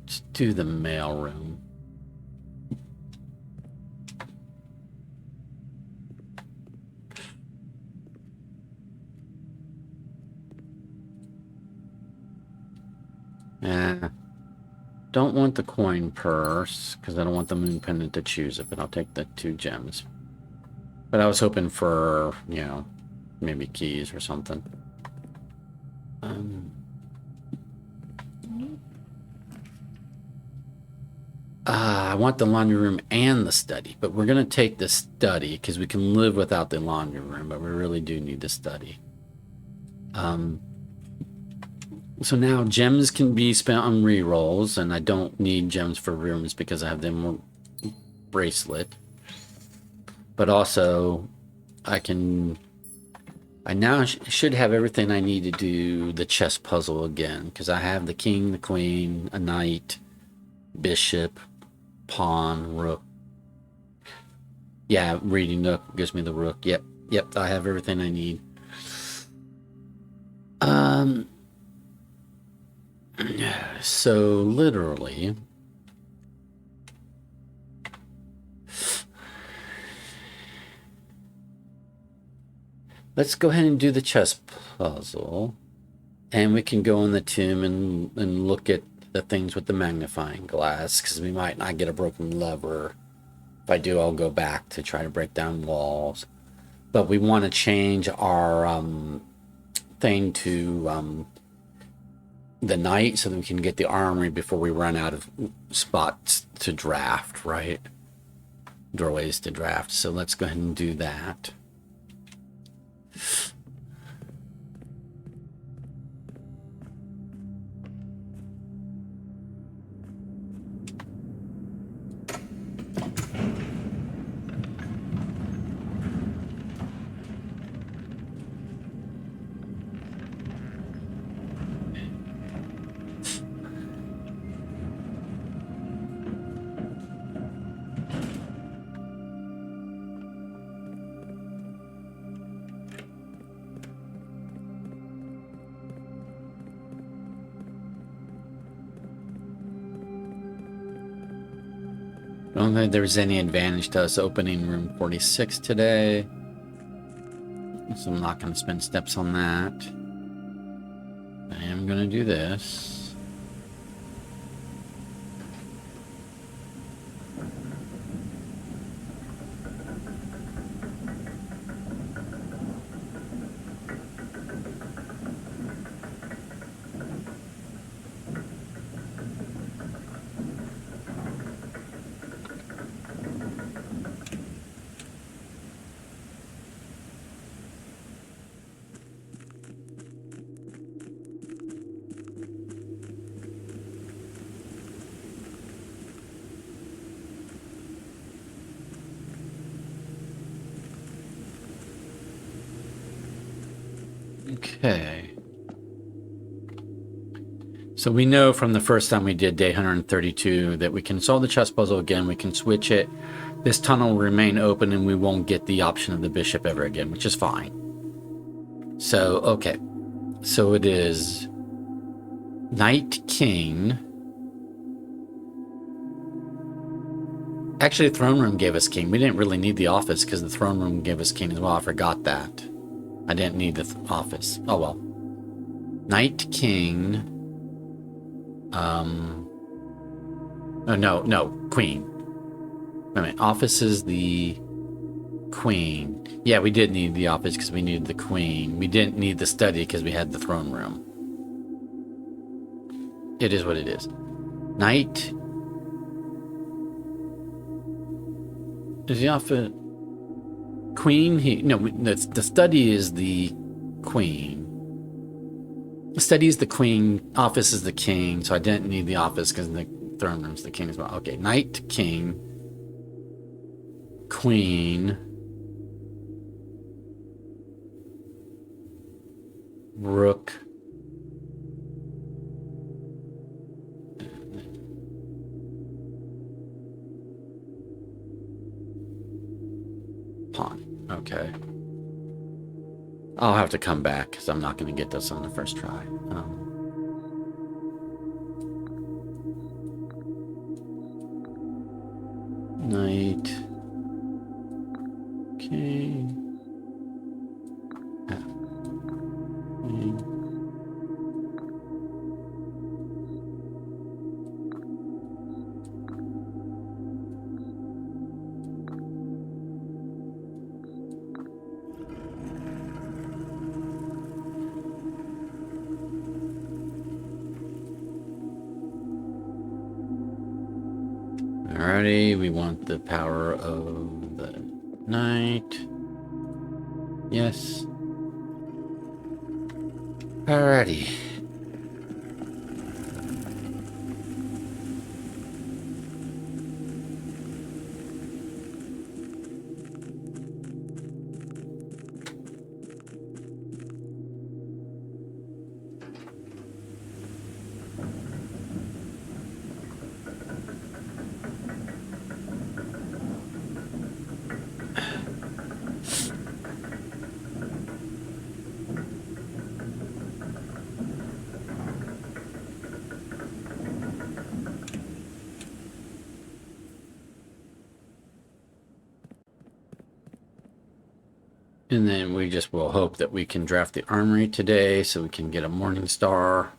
Let's do the mail room. Don't want the coin purse because I don't want the moon pendant to choose it, but I'll take the 2 gems. But I was hoping for, you know, maybe keys or something. I want the laundry room and the study, but we're going to take the study because we can live without the laundry room, but we really do need the study. So now gems can be spent on rerolls, and I don't need gems for rooms because I have the bracelet. But also, I now should have everything I need to do the chess puzzle again, because I have the king, the queen, a knight, bishop, pawn, rook. Yeah, reading nook gives me the rook. Yep, yep, I have everything I need. So literally, let's go ahead and do the chess puzzle, and we can go in the tomb and look at the things with the magnifying glass, because we might not get a broken lever. If I do, I'll go back to try to break down walls. But we want to change our thing to the knight so that we can get the armory before we run out of spots to draft, right? Doorways to draft. So let's go ahead and do that. I don't think there's any advantage to us opening room 46 today, so I'm not going to spend steps on that. I am going to do this. Okay. So we know from the first time we did day 132 that we can solve the chess puzzle again. We can switch it. This tunnel will remain open and we won't get the option of the bishop ever again, which is fine. So, okay. So it is knight, king. Actually, the throne room gave us king. We didn't really need the office because the throne room gave us king as well. I forgot that. I didn't need the office. Oh, well. Knight, king. Oh, no, queen. Wait a minute. Office is the queen. Yeah, we did need the office because we needed the queen. We didn't need the study because we had the throne room. It is what it is. Knight. Is the office queen? No, the study is the queen. The study is the queen. Office is the king. So I didn't need the office because the throne room's the king as well. Okay, knight, king, queen, rook, pawn. Okay. I'll have to come back because I'm not going to get this on the first try. Knight, king, queen. Alrighty, we want the power of the knight. Yes. Alrighty. And then we just will hope that we can draft the armory today so we can get a morning star.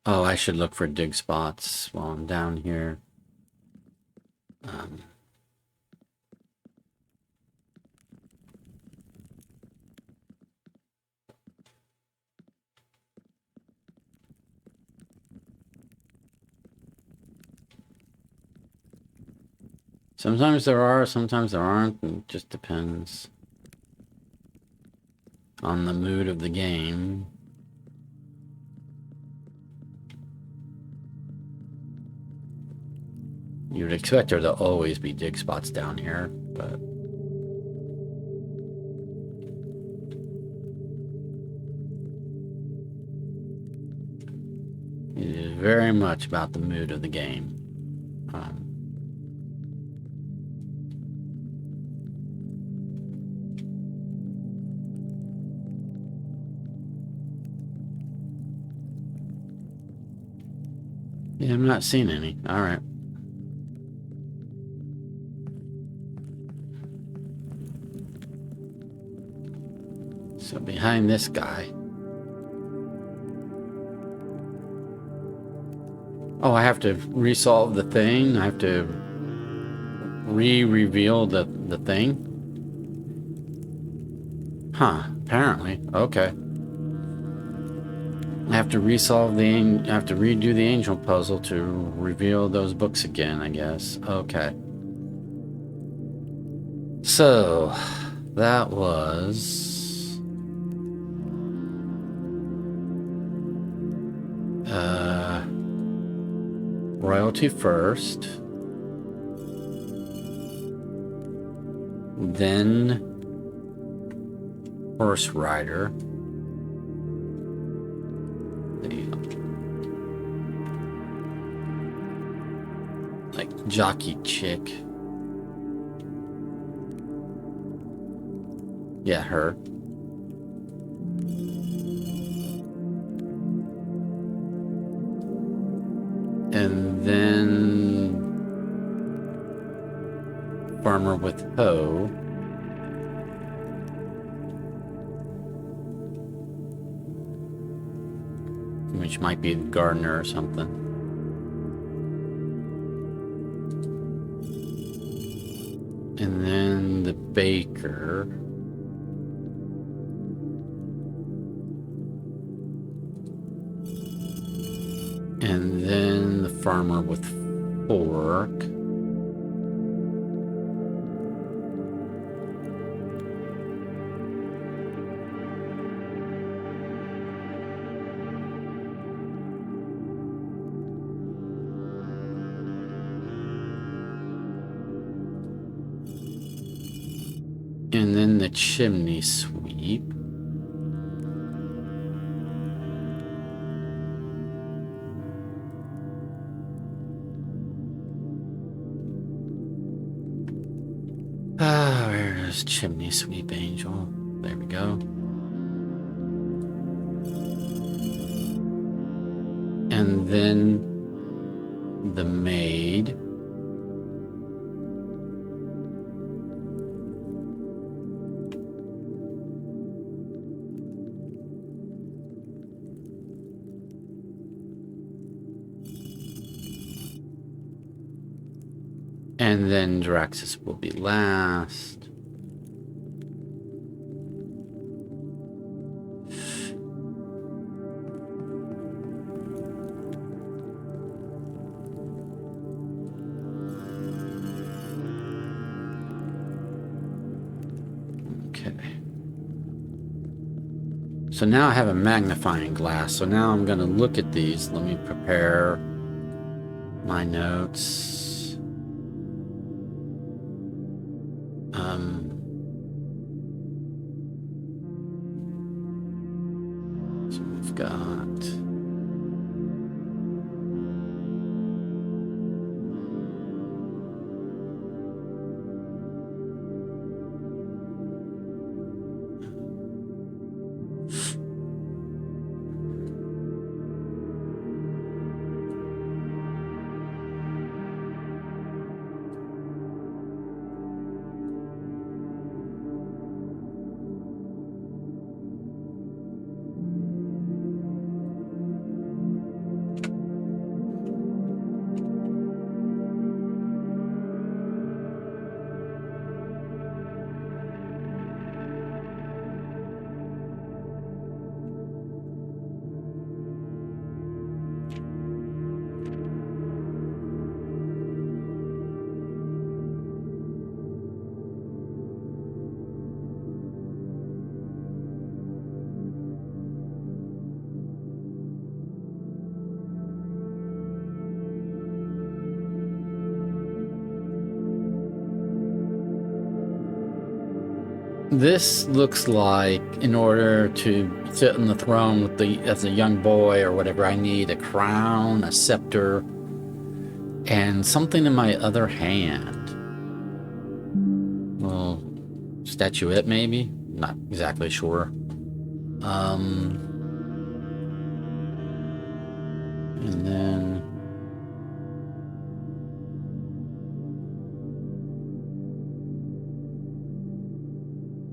Oh, I should look for dig spots while I'm down here. Sometimes there are, sometimes there aren't. It just depends on the mood of the game. You'd expect there to always be dig spots down here, but it is very much about the mood of the game. Yeah, I'm not seeing any. All right. So behind this guy. Oh, I have to resolve the thing. I have to re-reveal the thing. Huh, apparently. Okay. I have to resolve the I have to redo the angel puzzle to reveal those books again, I guess. Okay. So, that was royalty first. Then horse rider. Like jockey chick. Yeah, her. And then farmer with hoe. Which might be the gardener or something. And then the baker. And then the farmer with fork. And then the chimney sweep. Ah, where's chimney sweep angel? There we go. And then the maid. And then Draxus will be last. Okay. So now I have a magnifying glass. So now I'm going to look at these. Let me prepare my notes. So we've got This looks like in order to sit on the throne with as a young boy or whatever, I need a crown, a scepter, and something in my other hand. Well, statuette maybe? Not exactly sure. And then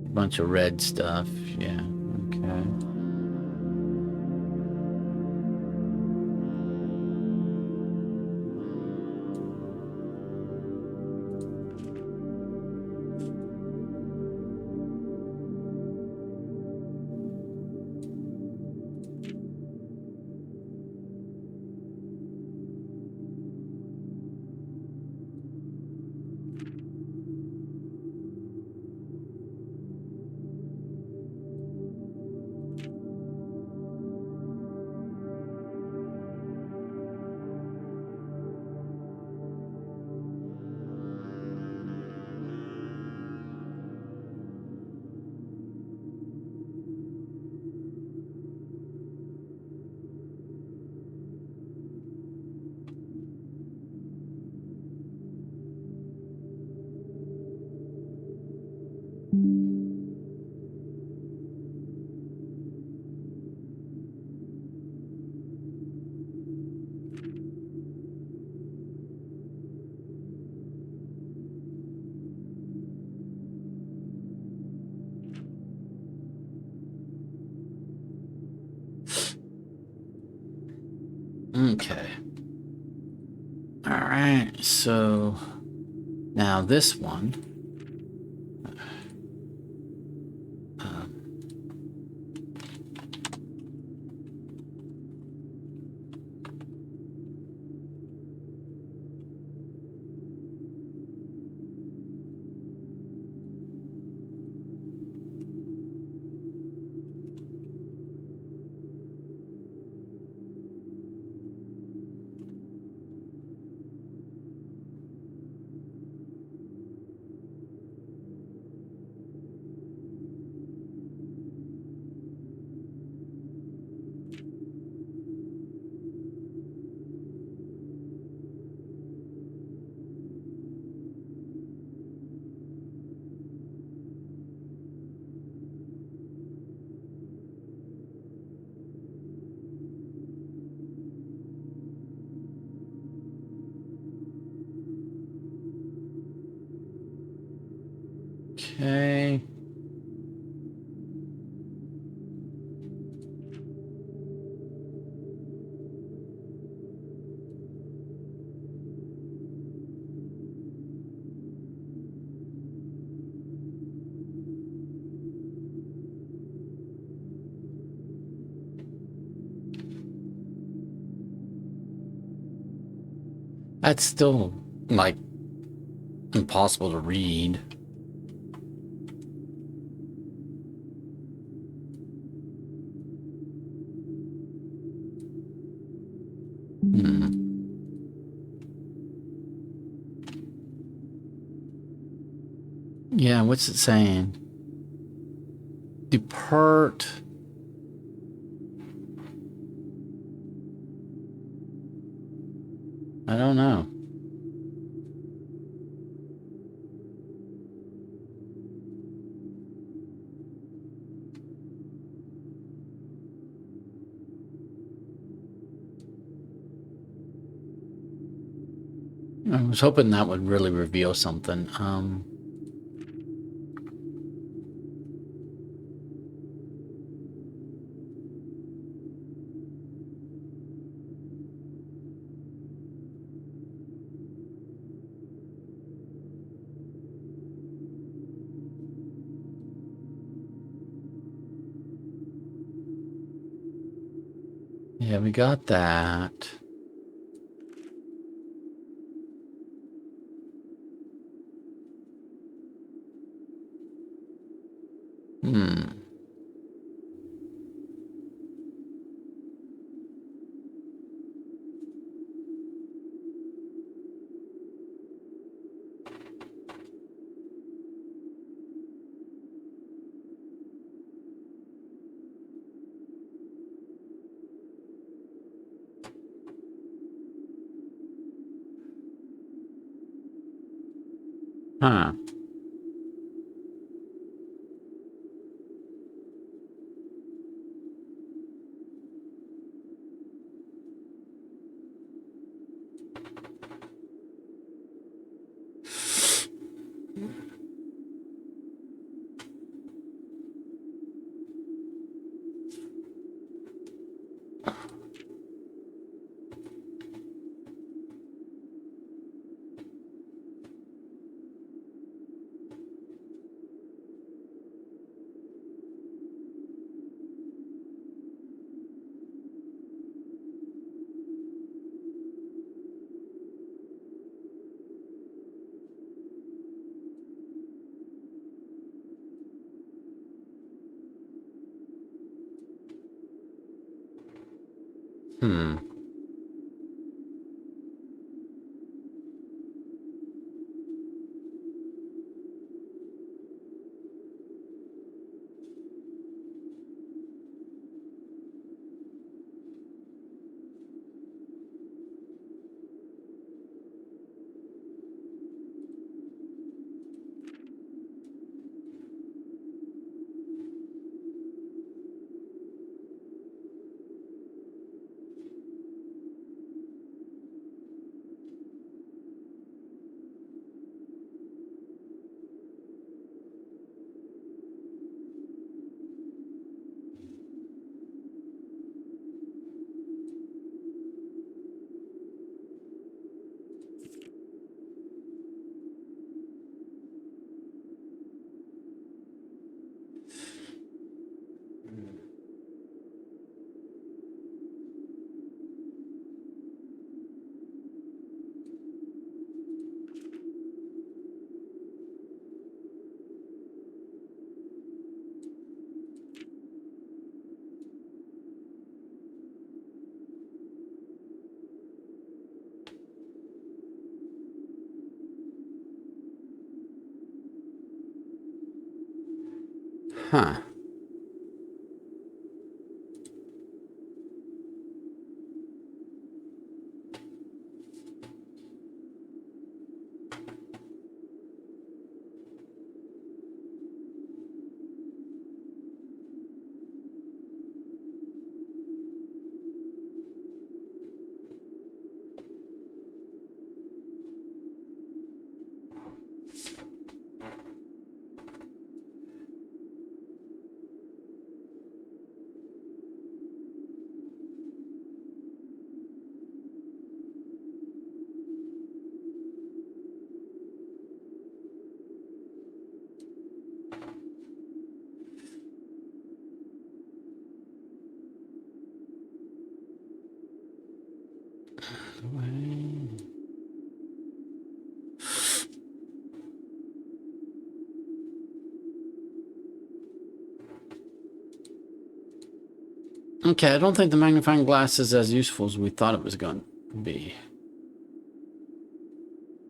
a bunch of red stuff. Yeah, okay. Okay. All right, so now this one. Okay. That's still, like, impossible to read. Yeah, what's it saying? Depart. I don't know. I was hoping that would really reveal something. Yeah, we got that. Huh. Hmm. Huh. Okay, I don't think the magnifying glass is as useful as we thought it was going to be.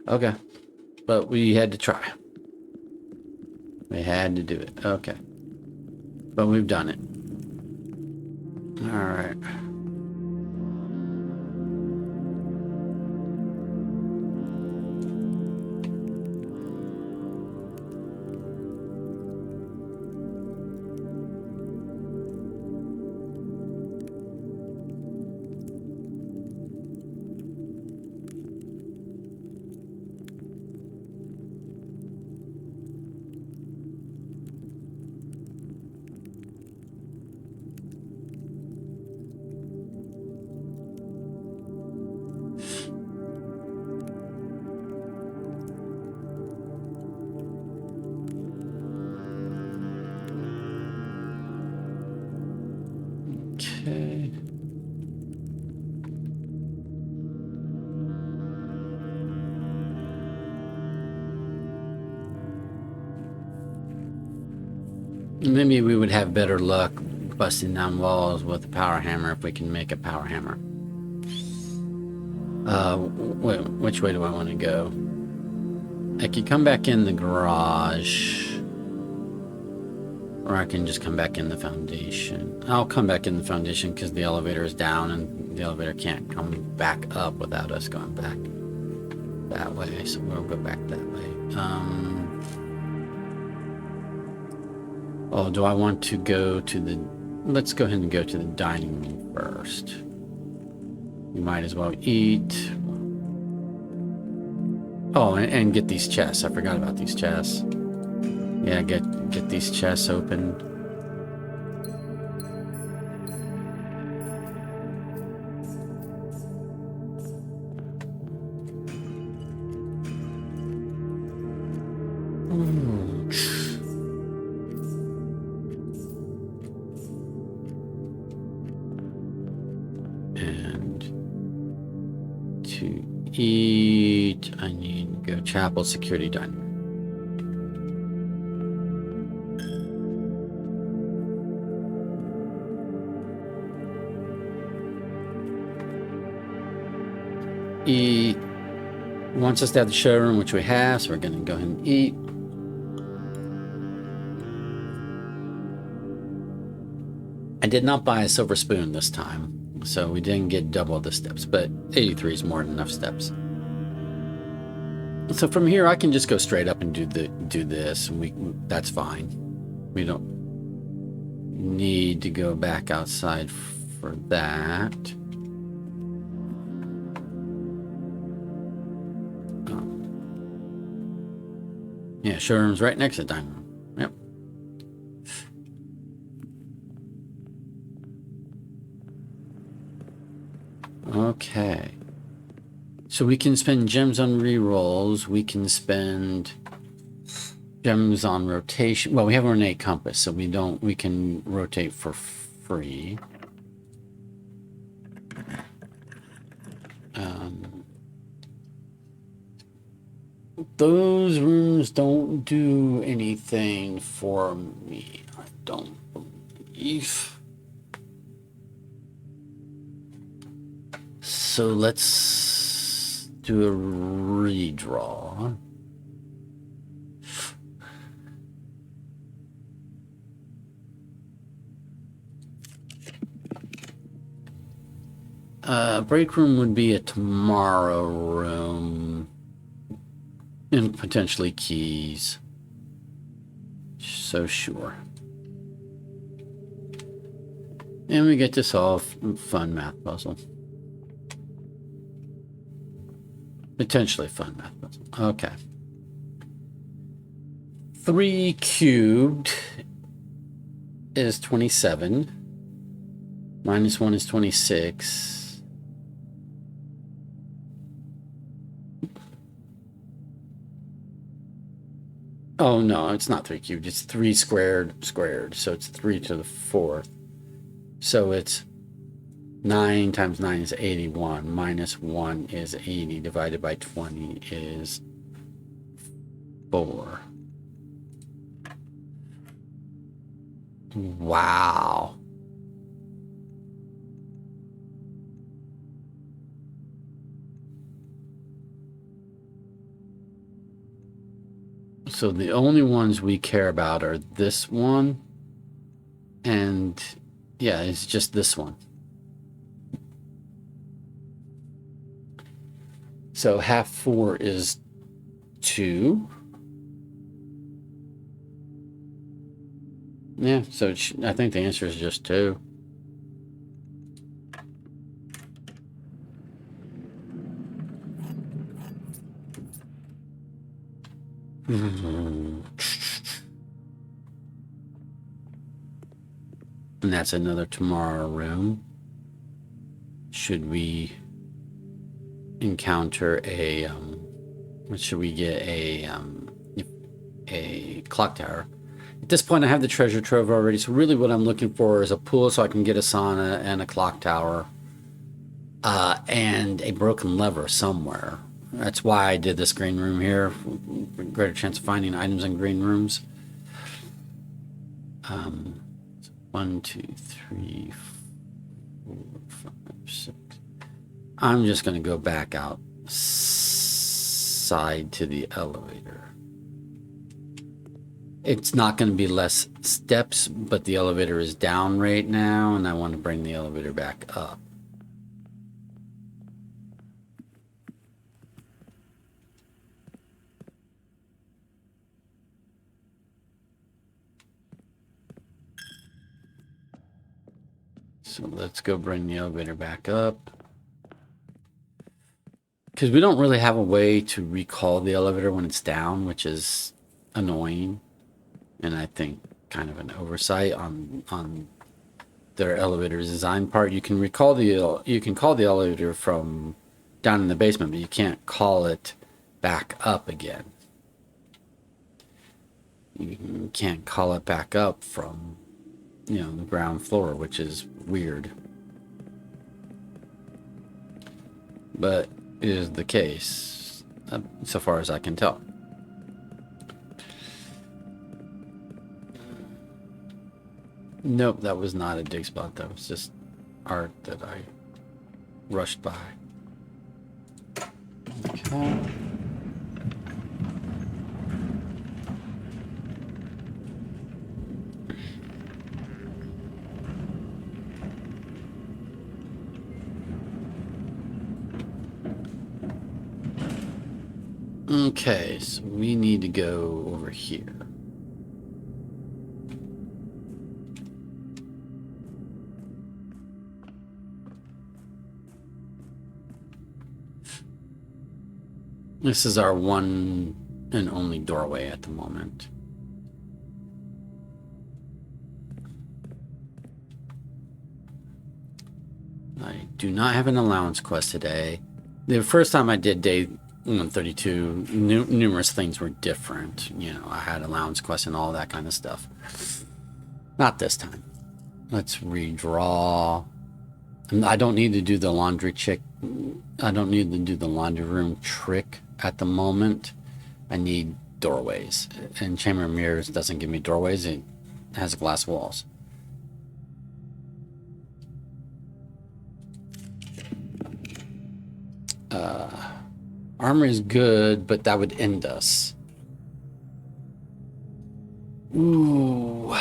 Okay, but we had to try. We had to do it. Okay. But we've done it. All right. Okay. Maybe we would have better luck busting down walls with a power hammer if we can make a power hammer. Which way do I want to go? I could come back in the garage, or I can just come back in the foundation. I'll come back in the foundation because the elevator is down and the elevator can't come back up without us going back that way, so we'll go back that way. Oh, do I want to go to the... Let's go ahead and go to the dining room first. We might as well eat. Oh, and get these chests. I forgot about these chests. Yeah, get these chests open. And to eat, I need to go chapel, security, dining room. Eat. Wants us to have the showroom, which we have, so we're going to go ahead and eat. I did not buy a silver spoon this time, so we didn't get double the steps, but 83 is more than enough steps. So from here, I can just go straight up and do this, and that's fine. We don't need to go back outside for that. Yeah, showroom's right next to the dining room. Yep. Okay. So we can spend gems on rerolls. We can spend gems on rotation. Well, we have an ornate compass, so we can rotate for free. Those rooms don't do anything for me, I don't believe. So let's do a redraw. Break room would be a tomorrow room. And potentially keys. So sure. And we get to solve fun math puzzle. Potentially fun math puzzle. Okay. 3 cubed is 27. Minus 1 is 26. Oh, no, it's not 3 cubed. It's 3 squared. So it's 3 to the 4th. So it's 9 times 9 is 81. Minus 1 is 80. Divided by 20 is 4. Wow. So the only ones we care about are this one, and yeah, it's just this one. So half 4 is 2. Yeah, so I think the answer is just 2. And that's another tomorrow room. Should we encounter a what should we get? A clock tower. At this point I have the treasure trove already, so really what I'm looking for is a pool so I can get a sauna and a clock tower, and a broken lever somewhere. That's why I did this green room here. Greater chance of finding items in green rooms. 1, 2, 3, 4, 5, 6. I'm just going to go back outside to the elevator. It's not going to be less steps, but the elevator is down right now, and I want to bring the elevator back up. So let's go bring the elevator back up. Because we don't really have a way to recall the elevator when it's down, which is annoying. And I think kind of an oversight on their elevator design part. You can call the elevator from down in the basement, but you can't call it back up again. You can't call it back up from, the ground floor, which is weird. But it is the case, so far as I can tell. Nope, that was not a dig spot. That was just art that I rushed by. Okay. Okay, so we need to go over here. This is our one and only doorway at the moment. I do not have an allowance quest today. The first time I did day 132, numerous things were different. I had allowance quests and all that kind of stuff. Not this time. Let's redraw. I don't need to do the laundry trick. I don't need to do the laundry room trick at the moment. I need doorways. And Chamber of Mirrors doesn't give me doorways. It has glass walls. Armor is good, but that would end us. Ooh.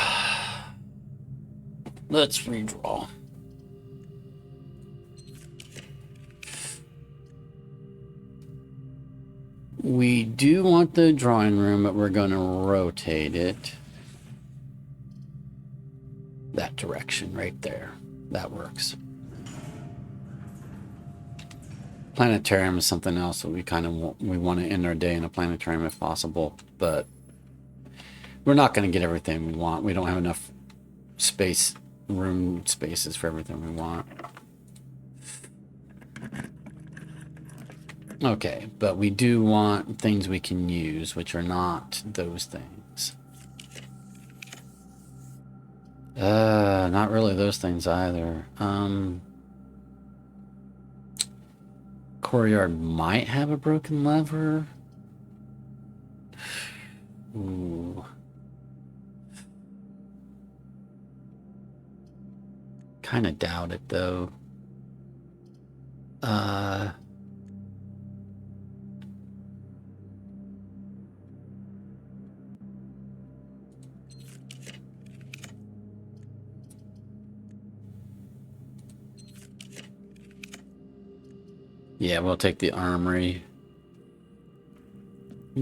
Let's redraw. We do want the drawing room, but we're going to rotate it that direction right there. That works. Planetarium is something else that we want to end our day in a planetarium if possible, but we're not going to get everything we want. We don't have enough room spaces for everything we want. Okay, but we do want things we can use, which are not those things. Not really those things either. Courtyard might have a broken lever. Ooh. Kind of doubt it though. Yeah, we'll take the armory.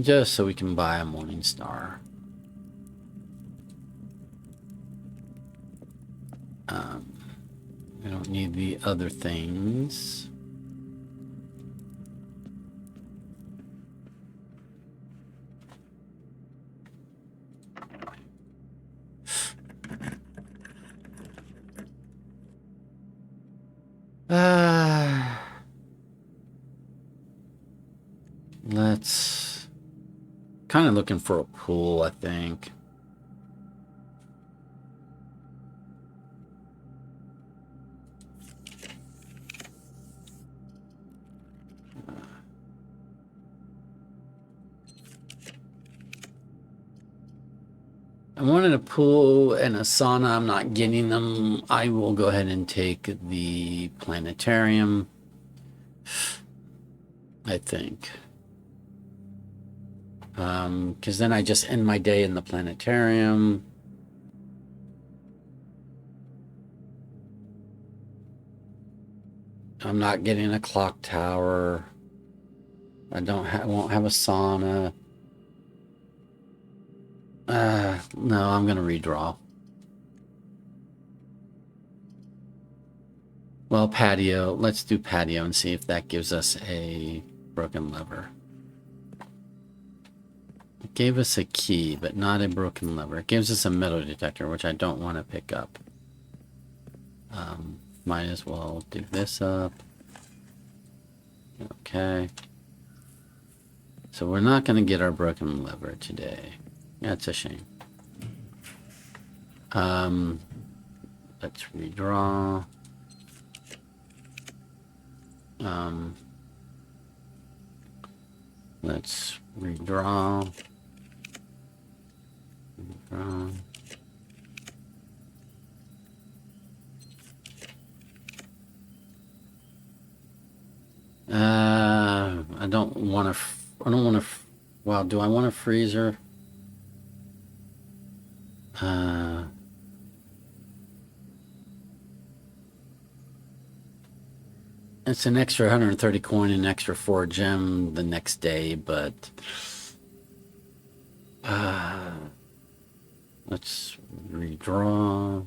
Just so we can buy a Morning Star. We don't need the other things. Let's kind of looking for a pool, I think. I wanted a pool and a sauna. I'm not getting them. I will go ahead and take the planetarium, I think. Because then I just end my day in the planetarium. I'm not getting a clock tower. I won't have a sauna. No, I'm gonna redraw. Well, patio. Let's do patio and see if that gives us a broken lever. It gave us a key, but not a broken lever. It gives us a metal detector, which I don't want to pick up. Might as well do this up. Okay. So we're not going to get our broken lever today. That's a shame. Let's redraw. Let's redraw. Redraw. I don't want to. I don't want to. Well, do I want a freezer? It's an extra 130 coin and extra 4 gem the next day, but let's redraw.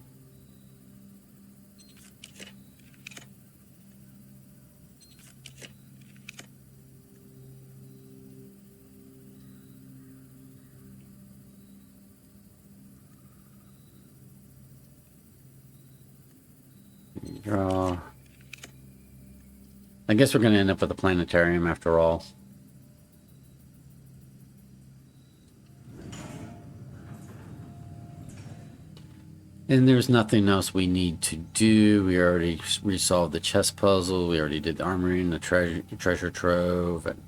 Redraw. I guess we're going to end up with a planetarium after all. And there's nothing else we need to do. We already resolved the chess puzzle. We already did the armory and the treasure trove. And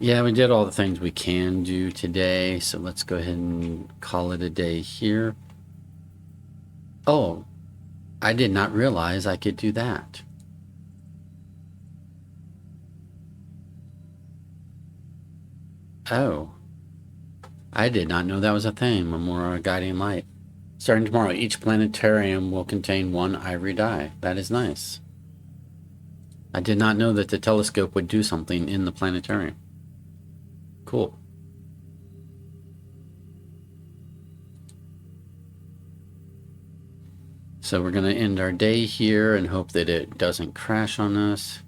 yeah, we did all the things we can do today. So let's go ahead and call it a day here. Oh, I did not realize I could do that. Oh, I did not know that was a thing. Memorial Guiding Light. Starting tomorrow, each planetarium will contain 1 ivory die. That is nice. I did not know that the telescope would do something in the planetarium. Cool. So we're going to end our day here and hope that it doesn't crash on us.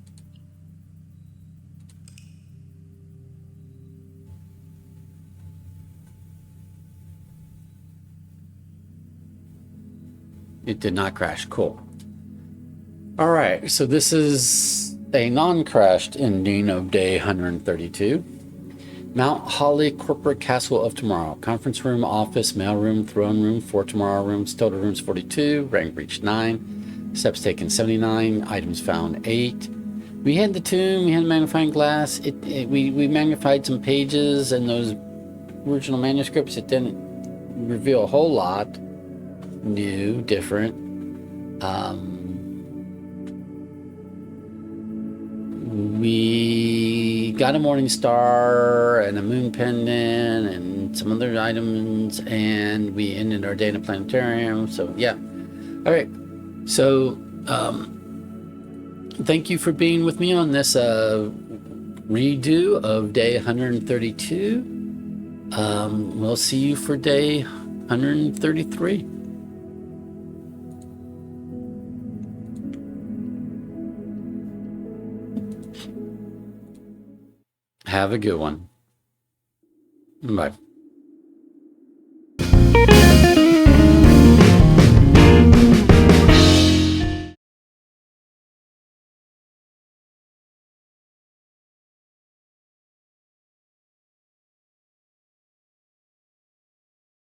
It did not crash. Cool. All right. So this is a non-crashed ending of day 132. Mount Holly Corporate Castle of Tomorrow. Conference room, office, mail room, throne room, 4 tomorrow rooms. Total rooms 42. Rank reached 9. Steps taken 79. Items found 8. We had the tomb. We had the magnifying glass. We magnified some pages and those original manuscripts. It didn't reveal a whole lot new, different. We got a morning star and a moon pendant and some other items, and we ended our day in a planetarium. So yeah. All right. So thank you for being with me on this redo of day 132. We'll see you for day 133. Have a good one. Bye.